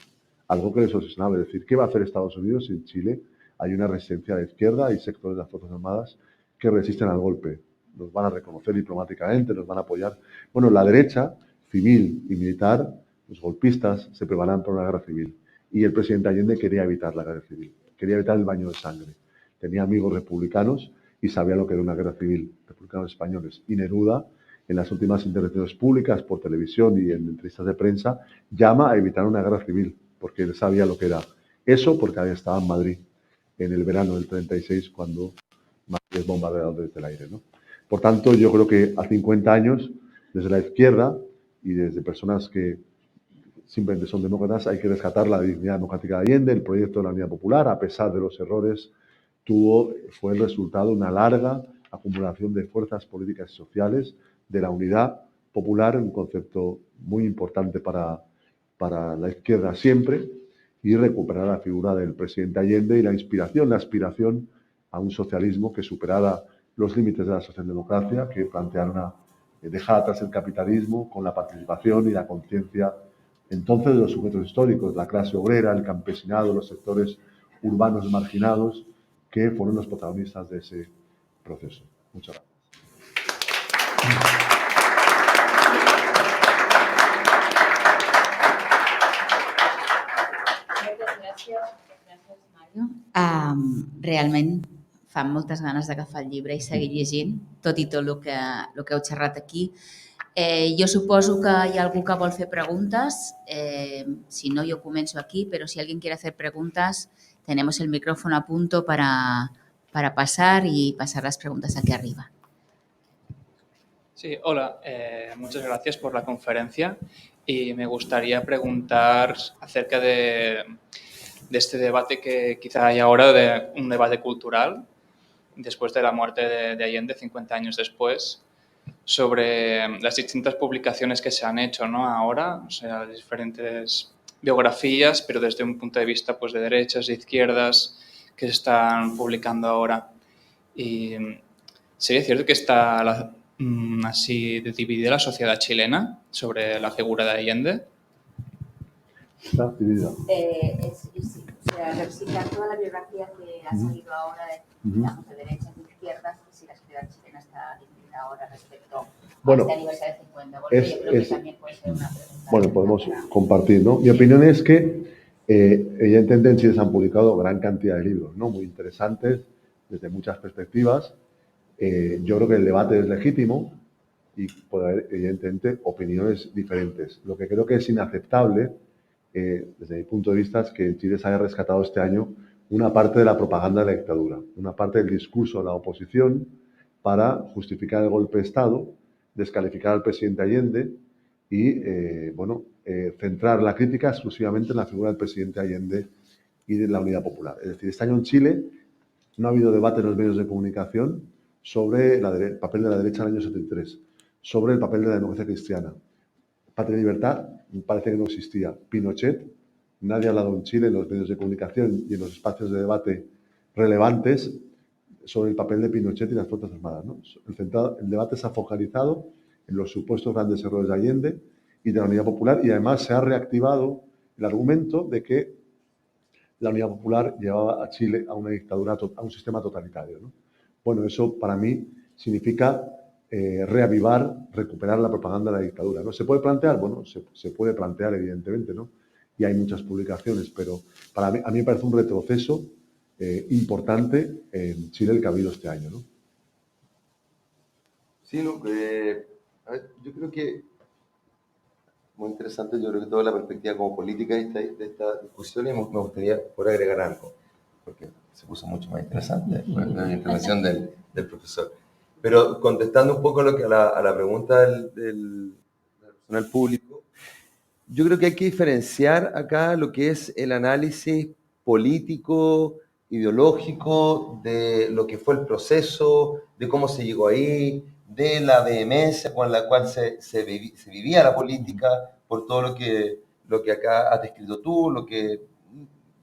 algo que les obsesionaba, es decir, ¿qué va a hacer Estados Unidos si en Chile hay una resistencia de izquierda, hay sectores de las Fuerzas Armadas que resisten al golpe? Nos van a reconocer diplomáticamente, nos van a apoyar. Bueno, la derecha, civil y militar, los golpistas, se preparan para una guerra civil. Y el presidente Allende quería evitar la guerra civil, quería evitar el baño de sangre. Tenía amigos republicanos y sabía lo que era una guerra civil, republicanos españoles. Y Neruda, en las últimas intervenciones públicas por televisión y en entrevistas de prensa, llama a evitar una guerra civil, porque él sabía lo que era. Eso porque había estado en Madrid en el verano del 36, cuando Madrid es bombardeado desde el aire, ¿no? Por tanto, yo creo que a 50 años, desde la izquierda y desde personas que simplemente son demócratas, hay que rescatar la dignidad democrática de Allende. El proyecto de la Unidad Popular, a pesar de los errores, fue el resultado de una larga acumulación de fuerzas políticas y sociales, de la unidad popular, un concepto muy importante para la izquierda siempre, y recuperar la figura del presidente Allende y la aspiración a un socialismo que superara los límites de la socialdemocracia, que planteara dejar atrás el capitalismo con la participación y la conciencia entonces de los sujetos históricos, la clase obrera, el campesinado, los sectores urbanos marginados, que fueron los protagonistas de ese proceso. Muchas gracias. Gràcies, Mario. Realment fa moltes ganes d'agafar el llibre i seguir llegint, tot i tot el que heu xerrat aquí. Jo suposo que hi ha algú que vol fer preguntes. Si no, yo començo aquí, pero si alguien quiere hacer preguntas, tenemos el micrófono a punto para pasar y pasar las preguntas aquí arriba. Sí, hola. Muchas gracias por la conferencia y me gustaría preguntar acerca de este debate que quizá hay ahora, de un debate cultural, después de la muerte de Allende, 50 años después, sobre las distintas publicaciones que se han hecho, ¿no? Ahora, o sea, diferentes biografías, pero desde un punto de vista pues, de derechas, de izquierdas, que se están publicando ahora. Y ¿sería cierto que está así dividida la sociedad chilena sobre la figura de Allende? Está dividida. Sí, o sea, revisar toda la biografía que ha salido ahora digamos, de derechas y de izquierdas, si la sociedad chilena está dividida ahora respecto a este aniversario de 50. Yo creo que también puede ser una pregunta. Bueno, podemos compartir, ¿no? Mi opinión es que, evidentemente, en Chile se han publicado gran cantidad de libros, ¿no? Muy interesantes, desde muchas perspectivas. Yo creo que el debate es legítimo y puede haber, evidentemente, opiniones diferentes. Lo que creo que es inaceptable, desde mi punto de vista, es que en Chile se haya rescatado este año una parte de la propaganda de la dictadura, una parte del discurso de la oposición para justificar el golpe de Estado, descalificar al presidente Allende y, centrar la crítica exclusivamente en la figura del presidente Allende y de la Unidad Popular. Es decir, este año en Chile no ha habido debate en los medios de comunicación sobre el papel de la derecha en el año 73, sobre el papel de la democracia cristiana. Patria y Libertad parece que no existía. Pinochet, nadie ha hablado en Chile en los medios de comunicación y en los espacios de debate relevantes sobre el papel de Pinochet y las Fuerzas Armadas, ¿no? El debate se ha focalizado en los supuestos grandes errores de Allende y de la Unidad Popular, y además se ha reactivado el argumento de que la Unidad Popular llevaba a Chile a una dictadura, a un sistema totalitario, ¿no? Bueno, eso para mí significa reavivar, recuperar la propaganda de la dictadura, ¿no? ¿Se puede plantear? Bueno, se puede plantear, evidentemente, ¿no? Y hay muchas publicaciones, pero a mí me parece un retroceso importante en Chile el que ha habido este año, ¿no? Sí, no, yo creo que muy interesante, yo creo que toda la perspectiva como política de esta discusión, y me gustaría poder agregar algo, porque se puso mucho más interesante la intervención del profesor. Pero contestando un poco a la pregunta del personal público, yo creo que hay que diferenciar acá lo que es el análisis político, ideológico, de lo que fue el proceso, de cómo se llegó ahí, de la vehemencia con la cual se vivía la política, por todo lo que acá has descrito tú, lo que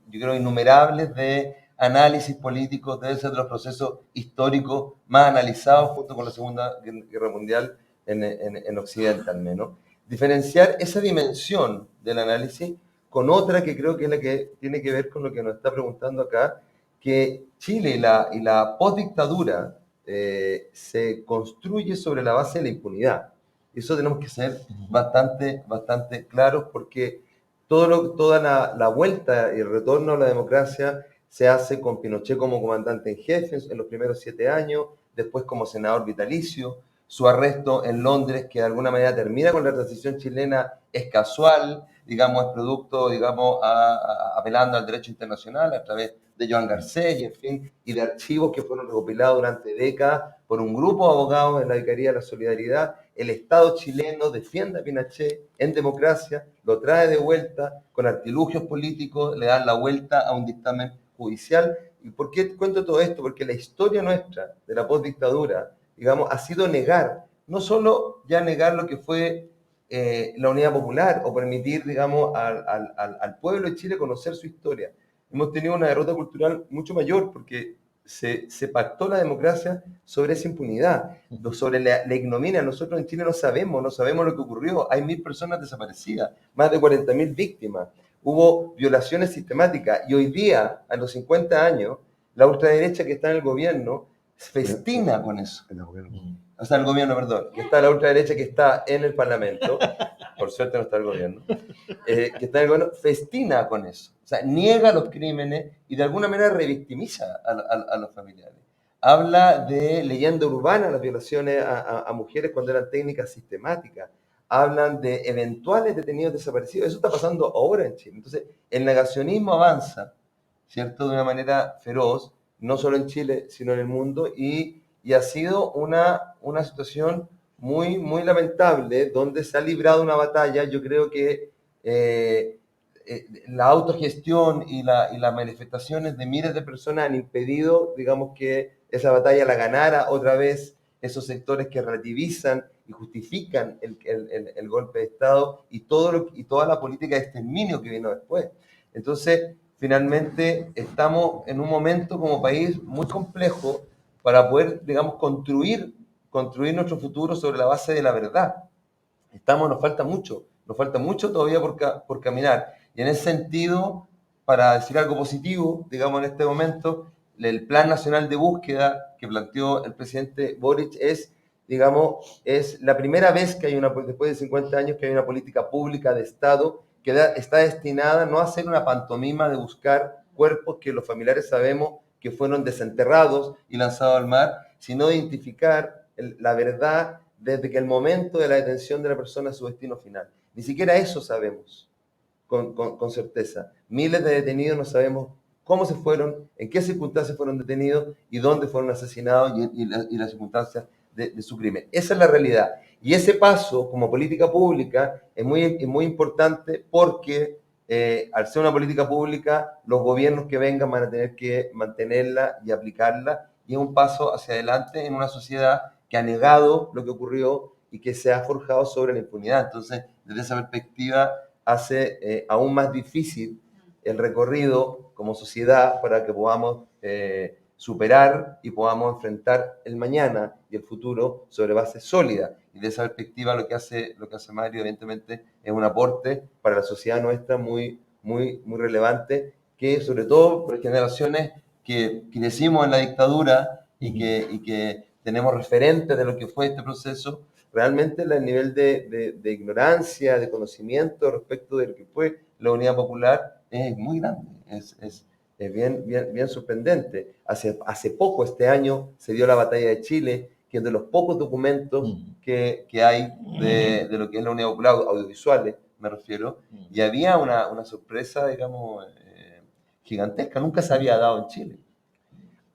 yo creo innumerables de análisis políticos, debe ser de los procesos históricos más analizados junto con la Segunda Guerra Mundial en Occidente al menos. Diferenciar esa dimensión del análisis con otra que creo que es la que tiene que ver con lo que nos está preguntando acá, que Chile y la postdictadura se construye sobre la base de la impunidad. Eso tenemos que ser bastante claros porque toda la vuelta y el retorno a la democracia se hace con Pinochet como comandante en jefe en los primeros 7 años, después como senador vitalicio. Su arresto en Londres, que de alguna manera termina con la transición chilena, es casual, digamos, es producto, digamos, apelando al derecho internacional a través de Joan Garcés, y en fin, y de archivos que fueron recopilados durante décadas por un grupo de abogados en la Vicaría de la Solidaridad. El Estado chileno defiende a Pinochet en democracia, lo trae de vuelta con artilugios políticos, le dan la vuelta a un dictamen judicial. ¿Y por qué cuento todo esto? Porque la historia nuestra de la postdictadura, digamos, ha sido negar, no solo ya negar lo que fue la unidad popular o permitir, digamos, al pueblo de Chile conocer su historia. Hemos tenido una derrota cultural mucho mayor porque se pactó la democracia sobre esa impunidad, sobre la ignominia. Nosotros en Chile no sabemos lo que ocurrió. Hay 1.000 personas desaparecidas, más de 40.000 víctimas. Hubo violaciones sistemáticas y hoy día, a los 50 años, la ultraderecha que está en el gobierno festina con eso. O sea, el gobierno, perdón, que está la ultraderecha que está en el Parlamento, por suerte no está el gobierno, que está en el gobierno, festina con eso. O sea, niega los crímenes y de alguna manera revictimiza a los familiares. Habla de leyenda urbana, las violaciones a mujeres cuando eran técnicas sistemáticas. Hablan de eventuales detenidos desaparecidos. Eso está pasando ahora en Chile. Entonces, el negacionismo avanza, ¿cierto? De una manera feroz, no solo en Chile, sino en el mundo, y ha sido una situación muy lamentable, donde se ha librado una batalla. Yo creo que la autogestión y las manifestaciones de miles de personas han impedido, digamos, que esa batalla la ganara otra vez esos sectores que relativizan y justifican el golpe de Estado y toda la política de exterminio que vino después. Entonces, finalmente, estamos en un momento como país muy complejo para poder, digamos, construir nuestro futuro sobre la base de la verdad. Nos falta mucho todavía por caminar. Y en ese sentido, para decir algo positivo, digamos, en este momento, el Plan Nacional de Búsqueda que planteó el presidente Boric es la primera vez que hay después de 50 años, que hay una política pública de Estado que está destinada no a ser una pantomima de buscar cuerpos que los familiares sabemos que fueron desenterrados y lanzados al mar, sino de identificar la verdad desde que el momento de la detención de la persona a su destino final. Ni siquiera eso sabemos con certeza. Miles de detenidos no sabemos cómo se fueron, en qué circunstancias fueron detenidos y dónde fueron asesinados y las circunstancias de su crimen. Esa es la realidad. Y ese paso como política pública es muy importante porque al ser una política pública, los gobiernos que vengan van a tener que mantenerla y aplicarla, y es un paso hacia adelante en una sociedad que ha negado lo que ocurrió y que se ha forjado sobre la impunidad. Entonces, desde esa perspectiva, hace aún más difícil el recorrido como sociedad para que podamos superar y podamos enfrentar el mañana y el futuro sobre base sólida. Y de esa perspectiva lo que hace Mario, evidentemente, es un aporte para la sociedad nuestra muy relevante, que sobre todo por generaciones que crecimos en la dictadura y que tenemos referentes de lo que fue este proceso, realmente el nivel de ignorancia, de conocimiento respecto de lo que fue la Unidad Popular es muy grande, es bien sorprendente. Hace poco, este año, se dio la Batalla de Chile, que es de los pocos documentos que hay de lo que es la Unidad Popular, audiovisuales me refiero, y había una sorpresa, digamos, gigantesca, nunca se había dado en Chile.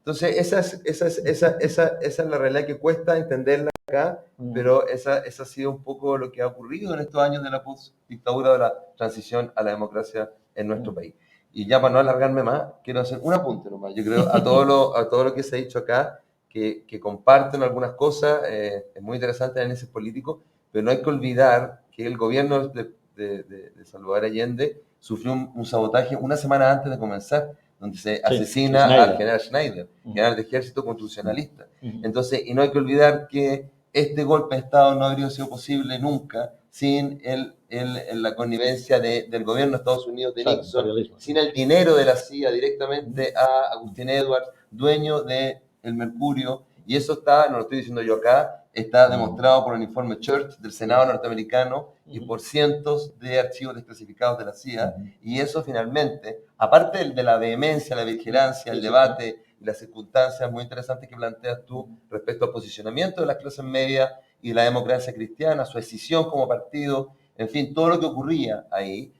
Entonces, esa es la realidad que cuesta entenderla acá, pero esa ha sido un poco lo que ha ocurrido en estos años de la post-dictadura, de la transición a la democracia en nuestro país. Y ya para no alargarme más, quiero hacer un apunte nomás. Yo creo a todo lo que se ha dicho acá, que comparten algunas cosas, es muy interesante el análisis político, pero no hay que olvidar que el gobierno de Salvador Allende sufrió un sabotaje una semana antes de comenzar, donde se asesina al general Schneider, general de ejército constitucionalista. Entonces, y no hay que olvidar que este golpe de Estado no habría sido posible nunca sin la connivencia del gobierno de Estados Unidos de Nixon, sin el dinero de la CIA directamente a Agustín Edwards, dueño del Mercurio, y eso está, no lo estoy diciendo yo acá, está demostrado por el informe Church del Senado norteamericano y por cientos de archivos desclasificados de la CIA, y eso finalmente, aparte de la vehemencia, la vigilancia, el debate y las circunstancias muy interesantes que planteas tú respecto al posicionamiento de las clases medias y la democracia cristiana, su escisión como partido, en fin, todo lo que ocurría ahí,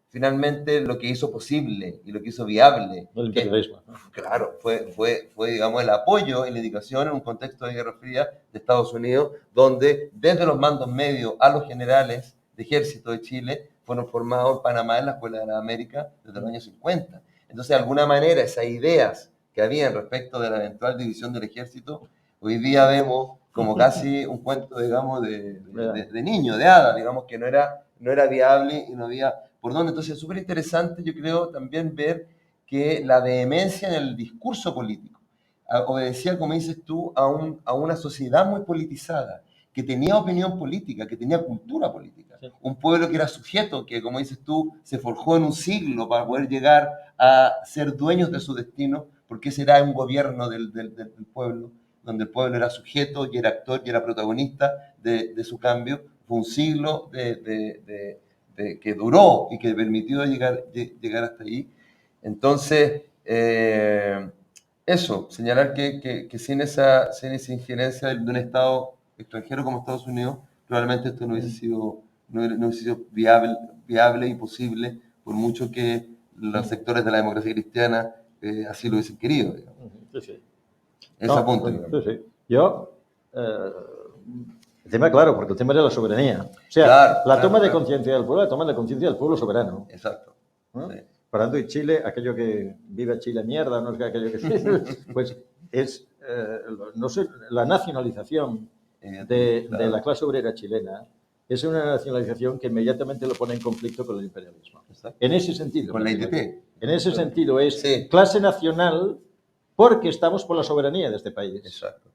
finalmente lo que hizo posible y lo que hizo viable. El imperialismo. Claro, fue, digamos, el apoyo y la indicación en un contexto de Guerra Fría de Estados Unidos, donde desde los mandos medios a los generales de ejército de Chile fueron formados en Panamá en la Escuela de la América desde los años 50. Entonces, de alguna manera, esas ideas que habían respecto de la eventual división del ejército, hoy día vemos como casi un cuento, digamos, de niño, de hada, digamos, que no era viable y no había por dónde. Entonces es súper interesante, yo creo, también ver que la vehemencia en el discurso político obedecía, como dices tú, a una sociedad muy politizada, que tenía opinión política, que tenía cultura política. Sí. Un pueblo que era sujeto, que, como dices tú, se forjó en un siglo para poder llegar a ser dueños de su destino, porque ese era un gobierno del pueblo, donde el pueblo era sujeto y era actor y era protagonista de su cambio. Fue un siglo que duró y que permitió llegar hasta ahí. Entonces, eso, señalar que sin esa injerencia de un Estado extranjero como Estados Unidos, probablemente esto no hubiese sido viable y posible, por mucho que los sectores de la democracia cristiana así lo hubiesen querido. Digamos. Sí, sí. Ese punto. Sí. Yo, el tema, claro, porque el tema era la soberanía. O sea, la toma de conciencia del pueblo, la toma de conciencia del pueblo soberano. Exacto. ¿No? Sí. Parando en Chile, aquello que vive Chile mierda, no es que aquello que pues es, no sé, la nacionalización de la clase obrera chilena es una nacionalización que inmediatamente lo pone en conflicto con el imperialismo. Exacto. En ese sentido. Con la ITT. En ese sentido es clase nacional porque estamos por la soberanía de este país. Exacto.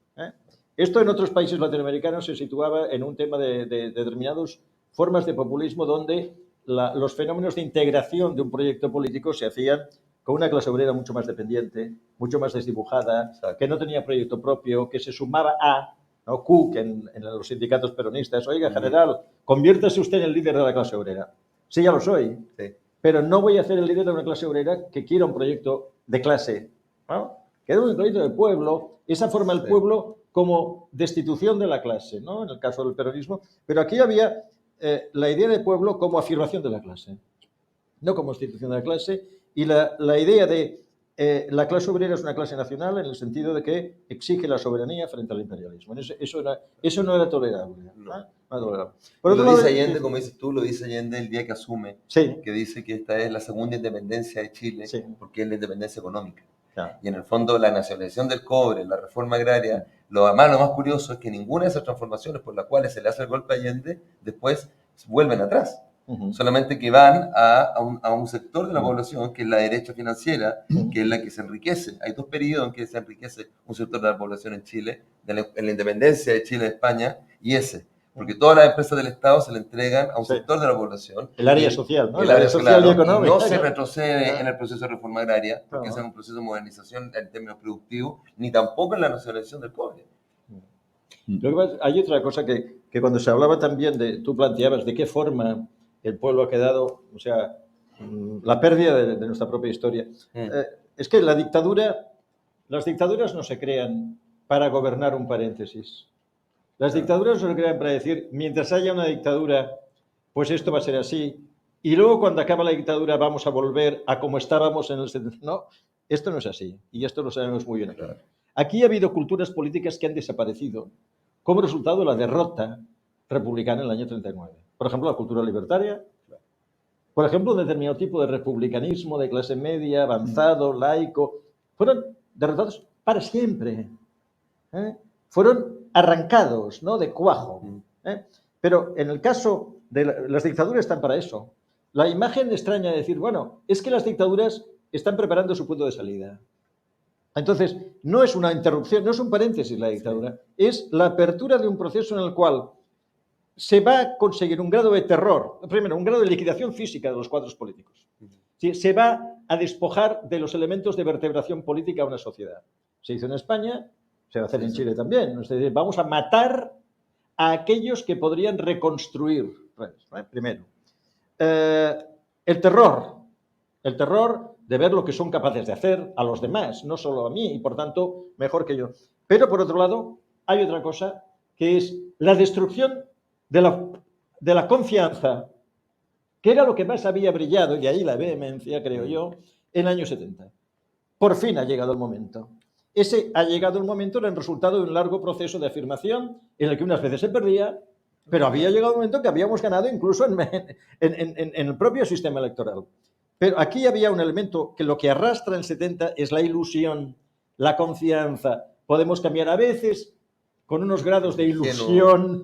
Esto en otros países latinoamericanos se situaba en un tema de determinadas formas de populismo donde los fenómenos de integración de un proyecto político se hacían con una clase obrera mucho más dependiente, mucho más desdibujada, que no tenía proyecto propio, que se sumaba a, ¿no? Cook en los sindicatos peronistas. Oiga, general, conviértase usted en el líder de la clase obrera. Sí, ya lo soy, pero no voy a ser el líder de una clase obrera que quiera un proyecto de clase, ¿no? Que era un proyecto del pueblo, esa forma del pueblo como destitución de la clase, ¿no? En el caso del peronismo, pero aquí había la idea del pueblo como afirmación de la clase, no como institución de la clase, y la idea de la clase obrera es una clase nacional en el sentido de que exige la soberanía frente al imperialismo. Eso no era tolerable. No. No era tolerable. Por otro lado, dice Allende, como dices tú, lo dice Allende el día que asume, que dice que esta es la segunda independencia de Chile, porque es la independencia económica. Y en el fondo la nacionalización del cobre, la reforma agraria, lo más curioso es que ninguna de esas transformaciones por las cuales se le hace el golpe a Allende después vuelven atrás. Solamente que van a un sector de la población que es la derecha financiera, que es la que se enriquece. Hay dos periodos en que se enriquece un sector de la población en Chile, en la independencia de Chile de España, y ese. Porque todas las empresas del Estado se le entregan a un sector de la población. El área social, ¿no? El área social y económica. No se retrocede en el proceso de reforma agraria, porque ese es un proceso de modernización en términos productivos, ni tampoco en la nacionalización del cobre. Luego hay otra cosa que cuando se hablaba también tú planteabas de qué forma el pueblo ha quedado, o sea, la pérdida de nuestra propia historia. Es que las dictaduras no se crean para gobernar un paréntesis. Las dictaduras no se crean para decir, mientras haya una dictadura, pues esto va a ser así. Y luego cuando acaba la dictadura vamos a volver a como estábamos en el 70. No, Esto no es así, y esto lo sabemos muy bien aquí. Aquí ha habido culturas políticas que han desaparecido como resultado de la derrota republicana en el año 39. Por ejemplo, la cultura libertaria, por ejemplo, un determinado tipo de republicanismo de clase media, avanzado, laico, fueron derrotados para siempre. Fueron arrancados, ¿no?, de cuajo. Pero en el caso de las dictaduras están para eso. La imagen extraña de decir, bueno, es que las dictaduras están preparando su punto de salida. Entonces, no es una interrupción, no es un paréntesis la dictadura, es la apertura de un proceso en el cual se va a conseguir un grado de terror, primero, un grado de liquidación física de los cuadros políticos. ¿Sí? Se va a despojar de los elementos de vertebración política a una sociedad. Se hizo en España, se va a hacer en Chile también. Es decir, vamos a matar a aquellos que podrían reconstruir. Primero, el terror de ver lo que son capaces de hacer a los demás, no solo a mí, y por tanto, mejor que yo. Pero, por otro lado, hay otra cosa, que es la destrucción de la confianza, que era lo que más había brillado, y ahí la vehemencia, creo yo, en el año 70. Por fin ha llegado el momento. Ese ha llegado el momento era el resultado de un largo proceso de afirmación en el que unas veces se perdía, pero había llegado el momento que habíamos ganado incluso en el propio sistema electoral. Pero aquí había un elemento que lo que arrastra en el 70 es la ilusión, la confianza. Podemos cambiar a veces con unos grados de ilusión,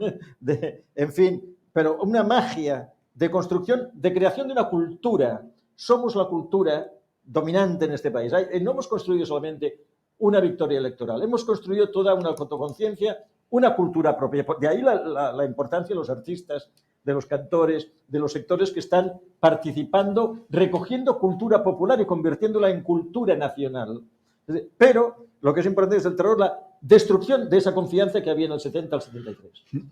en fin, pero una magia de construcción, de creación de una cultura. Somos la cultura dominante en este país. No hemos construido solamente una victoria electoral, hemos construido toda una autoconciencia, una cultura propia. De ahí la importancia de los artistas, de los cantores, de los sectores que están participando, recogiendo cultura popular y convirtiéndola en cultura nacional. Pero lo que es importante es el terror, la destrucción de esa confianza que había en el 70 al 73.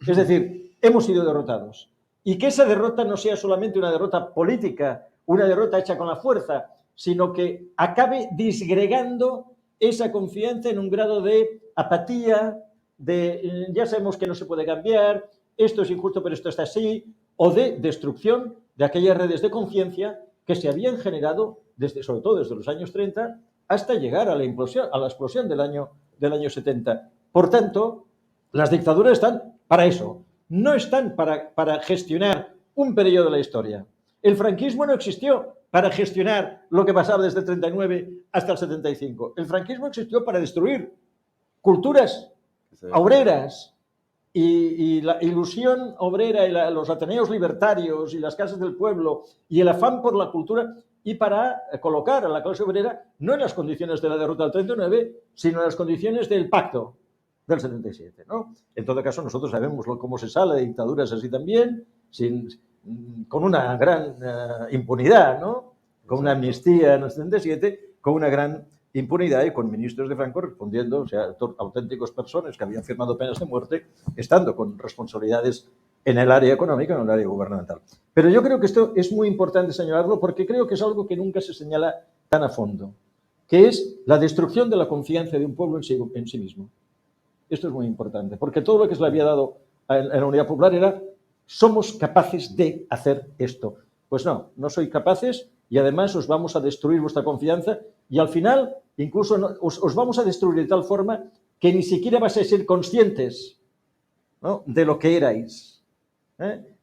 Es decir, hemos sido derrotados. Y que esa derrota no sea solamente una derrota política, una derrota hecha con la fuerza, sino que acabe disgregando esa confianza en un grado de apatía, de ya sabemos que no se puede cambiar, esto es injusto pero esto está así, o de destrucción de aquellas redes de conciencia que se habían generado, sobre todo desde los años 30, hasta llegar a la explosión del año 70. Por tanto, las dictaduras están para eso, no están para gestionar un periodo de la historia. El franquismo no existió para gestionar lo que pasaba desde el 39 hasta el 75. El franquismo existió para destruir culturas obreras y la ilusión obrera y los ateneos libertarios y las casas del pueblo y el afán por la cultura y para colocar a la clase obrera no en las condiciones de la derrota del 39, sino en las condiciones del pacto del 77, ¿no? En todo caso, nosotros sabemos cómo se sale de dictaduras así también, con una gran impunidad, ¿no? Con una amnistía en el 77, con una gran impunidad y con ministros de Franco respondiendo, o sea, auténticos personas que habían firmado penas de muerte, estando con responsabilidades en el área económica, en el área gubernamental. Pero yo creo que esto es muy importante señalarlo porque creo que es algo que nunca se señala tan a fondo, que es la destrucción de la confianza de un pueblo en sí mismo. Esto es muy importante, porque todo lo que se le había dado en la Unidad Popular era somos capaces de hacer esto. Pues no sois capaces y además os vamos a destruir vuestra confianza y al final incluso os vamos a destruir de tal forma que ni siquiera vais a ser conscientes, ¿no?, de lo que erais.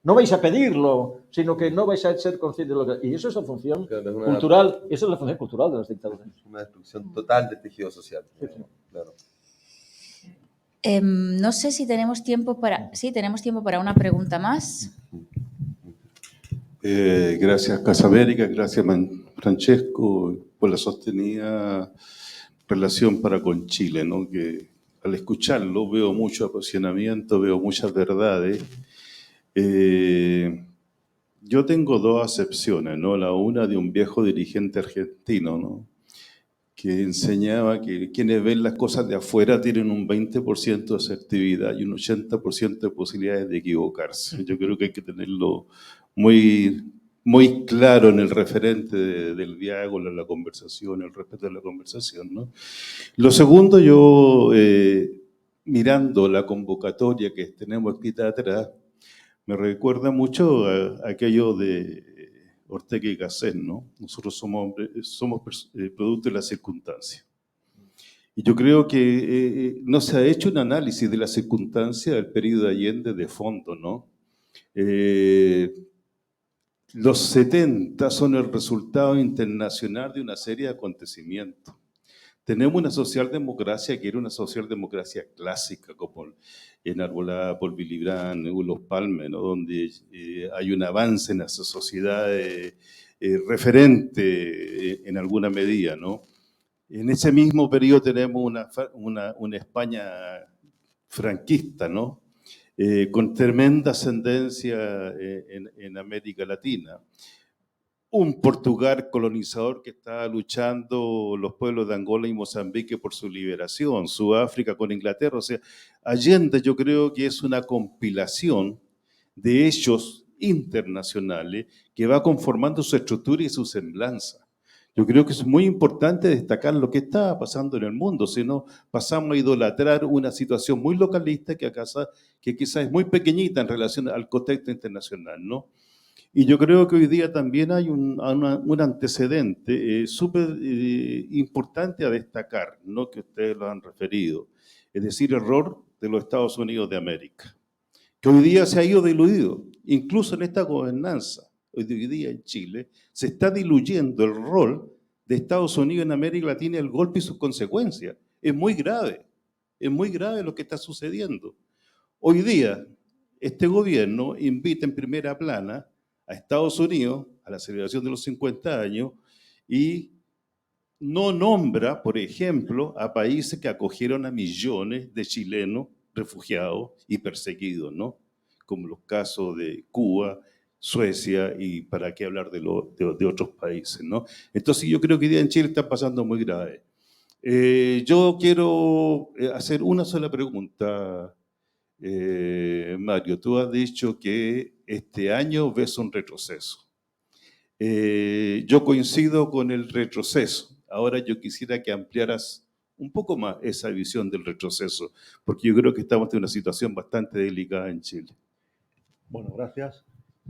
No vais a pedirlo, sino que no vais a ser conscientes de lo que... Y eso es la función cultural, esa es la función cultural de las dictaduras. Una destrucción total del tejido social. Sí. Claro. No sé si tenemos tiempo para... Sí, tenemos tiempo para una pregunta más. Gracias Casa América, gracias Francesco por la sostenida relación para con Chile, ¿no? Que al escucharlo veo mucho apasionamiento, veo muchas verdades. Yo tengo dos acepciones, ¿no? La una de un viejo dirigente argentino, ¿no?, que enseñaba que quienes ven las cosas de afuera tienen un 20% de asertividad y un 80% de posibilidades de equivocarse. Yo creo que hay que tenerlo muy, muy claro en el referente del diálogo, en la conversación, el respeto de la conversación, ¿no? Lo segundo, yo mirando la convocatoria que tenemos escrita atrás, me recuerda mucho a aquello de Ortega y Gasset, ¿no? Nosotros somos producto de las circunstancias. Y yo creo que no se ha hecho un análisis de la circunstancia del periodo de Allende de fondo, ¿no? Los 70 son el resultado internacional de una serie de acontecimientos. Tenemos una socialdemocracia que era una socialdemocracia clásica, como enarbolada por Willy Brandt, Olof Palme, ¿no? Donde hay un avance en esa sociedad referente en alguna medida, ¿no? En ese mismo periodo tenemos una España franquista, ¿no? Con tremenda ascendencia en América Latina. Un Portugal colonizador que estaba luchando los pueblos de Angola y Mozambique por su liberación, Sudáfrica con Inglaterra. O sea, Allende yo creo que es una compilación de hechos internacionales que va conformando su estructura y su semblanza. Yo creo que es muy importante destacar lo que estaba pasando en el mundo, si no pasamos a idolatrar una situación muy localista que quizás es muy pequeñita en relación al contexto internacional, ¿no? Y yo creo que hoy día también hay un antecedente súper importante a destacar, ¿no? Que ustedes lo han referido, es decir, el rol de los Estados Unidos de América, que hoy día se ha ido diluido, incluso en esta gobernanza. Hoy día en Chile se está diluyendo el rol de Estados Unidos en América Latina, el golpe y sus consecuencias. Es muy grave lo que está sucediendo. Hoy día, este gobierno invita en primera plana a Estados Unidos a la celebración de los 50 años y no nombra, por ejemplo, a países que acogieron a millones de chilenos refugiados y perseguidos, ¿no? Como los casos de Cuba, Suecia y para qué hablar de otros países, ¿no? Entonces yo creo que hoy día en Chile está pasando muy grave. Yo quiero hacer una sola pregunta, Mario. Tú has dicho que este año ves un retroceso. Yo coincido con el retroceso. Ahora yo quisiera que ampliaras un poco más esa visión del retroceso, porque yo creo que estamos en una situación bastante delicada en Chile. Bueno, gracias.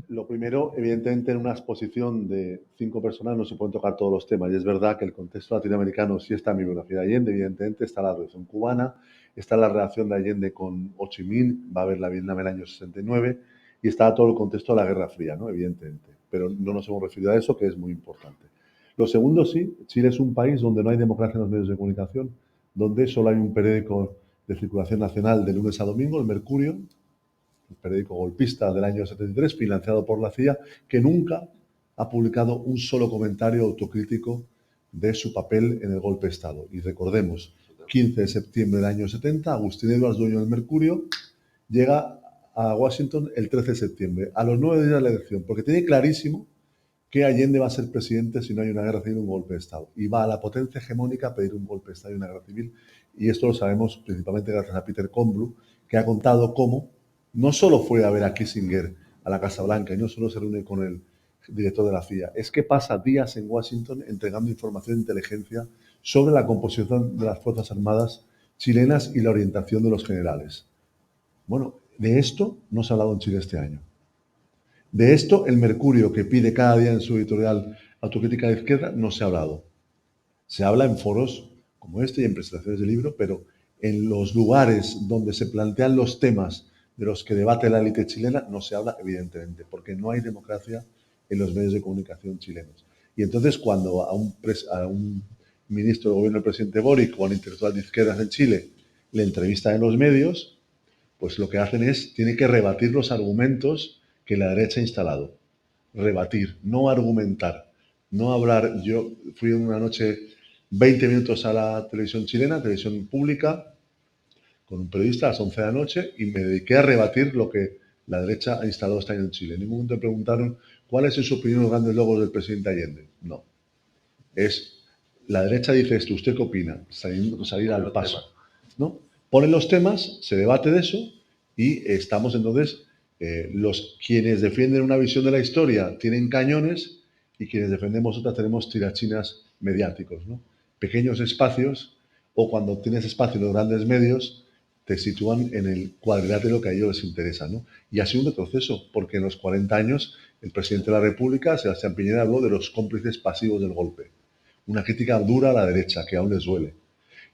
Lo primero, evidentemente, en una exposición de 5 personas no se pueden tocar todos los temas. Y es verdad que el contexto latinoamericano sí está en mi biografía de Allende. Evidentemente está la revolución cubana, está la relación de Allende con Ho Chi Minh, va a haber la Vietnam en el año 69, y está todo el contexto de la Guerra Fría, ¿no? Evidentemente. Pero no nos hemos referido a eso, que es muy importante. Lo segundo, sí, Chile es un país donde no hay democracia en los medios de comunicación, donde solo hay un periódico de circulación nacional de lunes a domingo, el Mercurio, el periódico golpista del año 73, financiado por la CIA, que nunca ha publicado un solo comentario autocrítico de su papel en el golpe de Estado. Y recordemos, 15 de septiembre del año 70, Agustín Edwards, dueño del Mercurio, llega a Washington el 13 de septiembre, a los 9 días de la elección, porque tiene clarísimo que Allende va a ser presidente si no hay una guerra civil o un golpe de Estado. Y va a la potencia hegemónica a pedir un golpe de Estado y una guerra civil. Y esto lo sabemos principalmente gracias a Peter Kornbluh, que ha contado cómo no solo fue a ver a Kissinger a la Casa Blanca y no solo se reúne con el director de la CIA, es que pasa días en Washington entregando información de inteligencia sobre la composición de las Fuerzas Armadas chilenas y la orientación de los generales. Bueno, de esto no se ha hablado en Chile este año. De esto, el Mercurio, que pide cada día en su editorial autocrítica de izquierda, no se ha hablado. Se habla en foros como este y en presentaciones de libro, pero en los lugares donde se plantean los temas de los que debate la élite chilena no se habla, evidentemente, porque no hay democracia en los medios de comunicación chilenos. Y entonces, cuando a un ministro de gobierno, el presidente Boric, o a un intelectual de izquierdas en Chile, le entrevistan en los medios, pues lo que hacen es, tiene que rebatir los argumentos que la derecha ha instalado. Rebatir, no argumentar, no hablar. Yo fui una noche 20 minutos a la televisión chilena, televisión pública, con un periodista a las 11 de la noche y me dediqué a rebatir lo que la derecha ha instalado este año en Chile. En ningún momento me preguntaron cuáles en su opinión los grandes logros del presidente Allende. No. La derecha dice esto, ¿usted qué opina? Salir al paso, ¿no? Ponen los temas, se debate de eso y estamos entonces, quienes defienden una visión de la historia tienen cañones y quienes defendemos otra tenemos tirachinas mediáticos, ¿no? Pequeños espacios, o cuando tienes espacio en los grandes medios, te sitúan en el cuadrilátero que a ellos les interesa, ¿no? Y ha sido un retroceso, porque en los 40 años El presidente de la República, Sebastián Piñera, habló de los cómplices pasivos del golpe. Una crítica dura a la derecha, que aún les duele.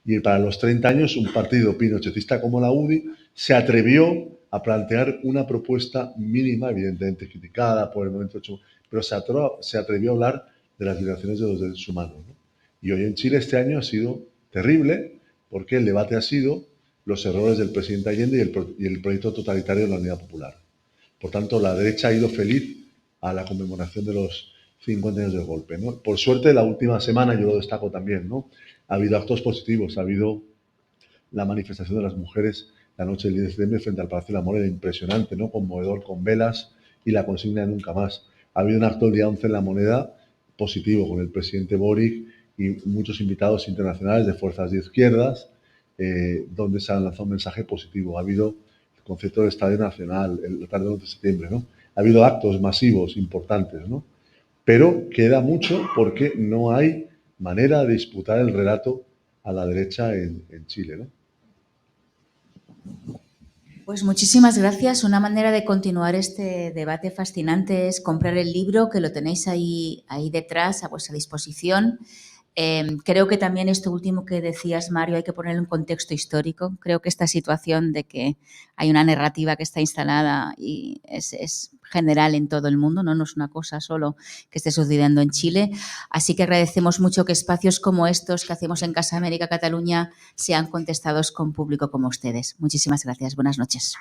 Y para los 30 años, un partido pinochetista como la UDI se atrevió a plantear una propuesta mínima, evidentemente criticada por el momento hecho, pero se atrevió a hablar de las violaciones de los derechos humanos, ¿no? Y hoy en Chile este año ha sido terrible porque el debate ha sido los errores del presidente Allende y el proyecto totalitario de la Unidad Popular. Por tanto, la derecha ha ido feliz a la conmemoración de los 50 años del golpe, ¿no? Por suerte, la última semana, yo lo destaco también, ¿no? Ha habido actos positivos, ha habido la manifestación de las mujeres la noche del 10 de septiembre frente al Palacio de la Moneda, impresionante, ¿no? Conmovedor, con velas y la consigna de nunca más. Ha habido un acto el día 11 en la Moneda positivo con el presidente Boric y muchos invitados internacionales de fuerzas de izquierdas, donde se ha lanzado un mensaje positivo. Ha habido el concierto del Estadio Nacional la tarde del 11 de septiembre, ¿no? Ha habido actos masivos importantes, ¿no? Pero queda mucho porque no hay manera de disputar el relato a la derecha en Chile, ¿no? Pues muchísimas gracias. Una manera de continuar este debate fascinante es comprar el libro, que lo tenéis ahí detrás, a vuestra disposición. Creo que también esto último que decías, Mario, hay que ponerlo en contexto histórico. Creo que esta situación de que hay una narrativa que está instalada y es general en todo el mundo, no es una cosa solo que esté sucediendo en Chile. Así que agradecemos mucho que espacios como estos que hacemos en Casa América Cataluña sean contestados con público como ustedes. Muchísimas gracias. Buenas noches.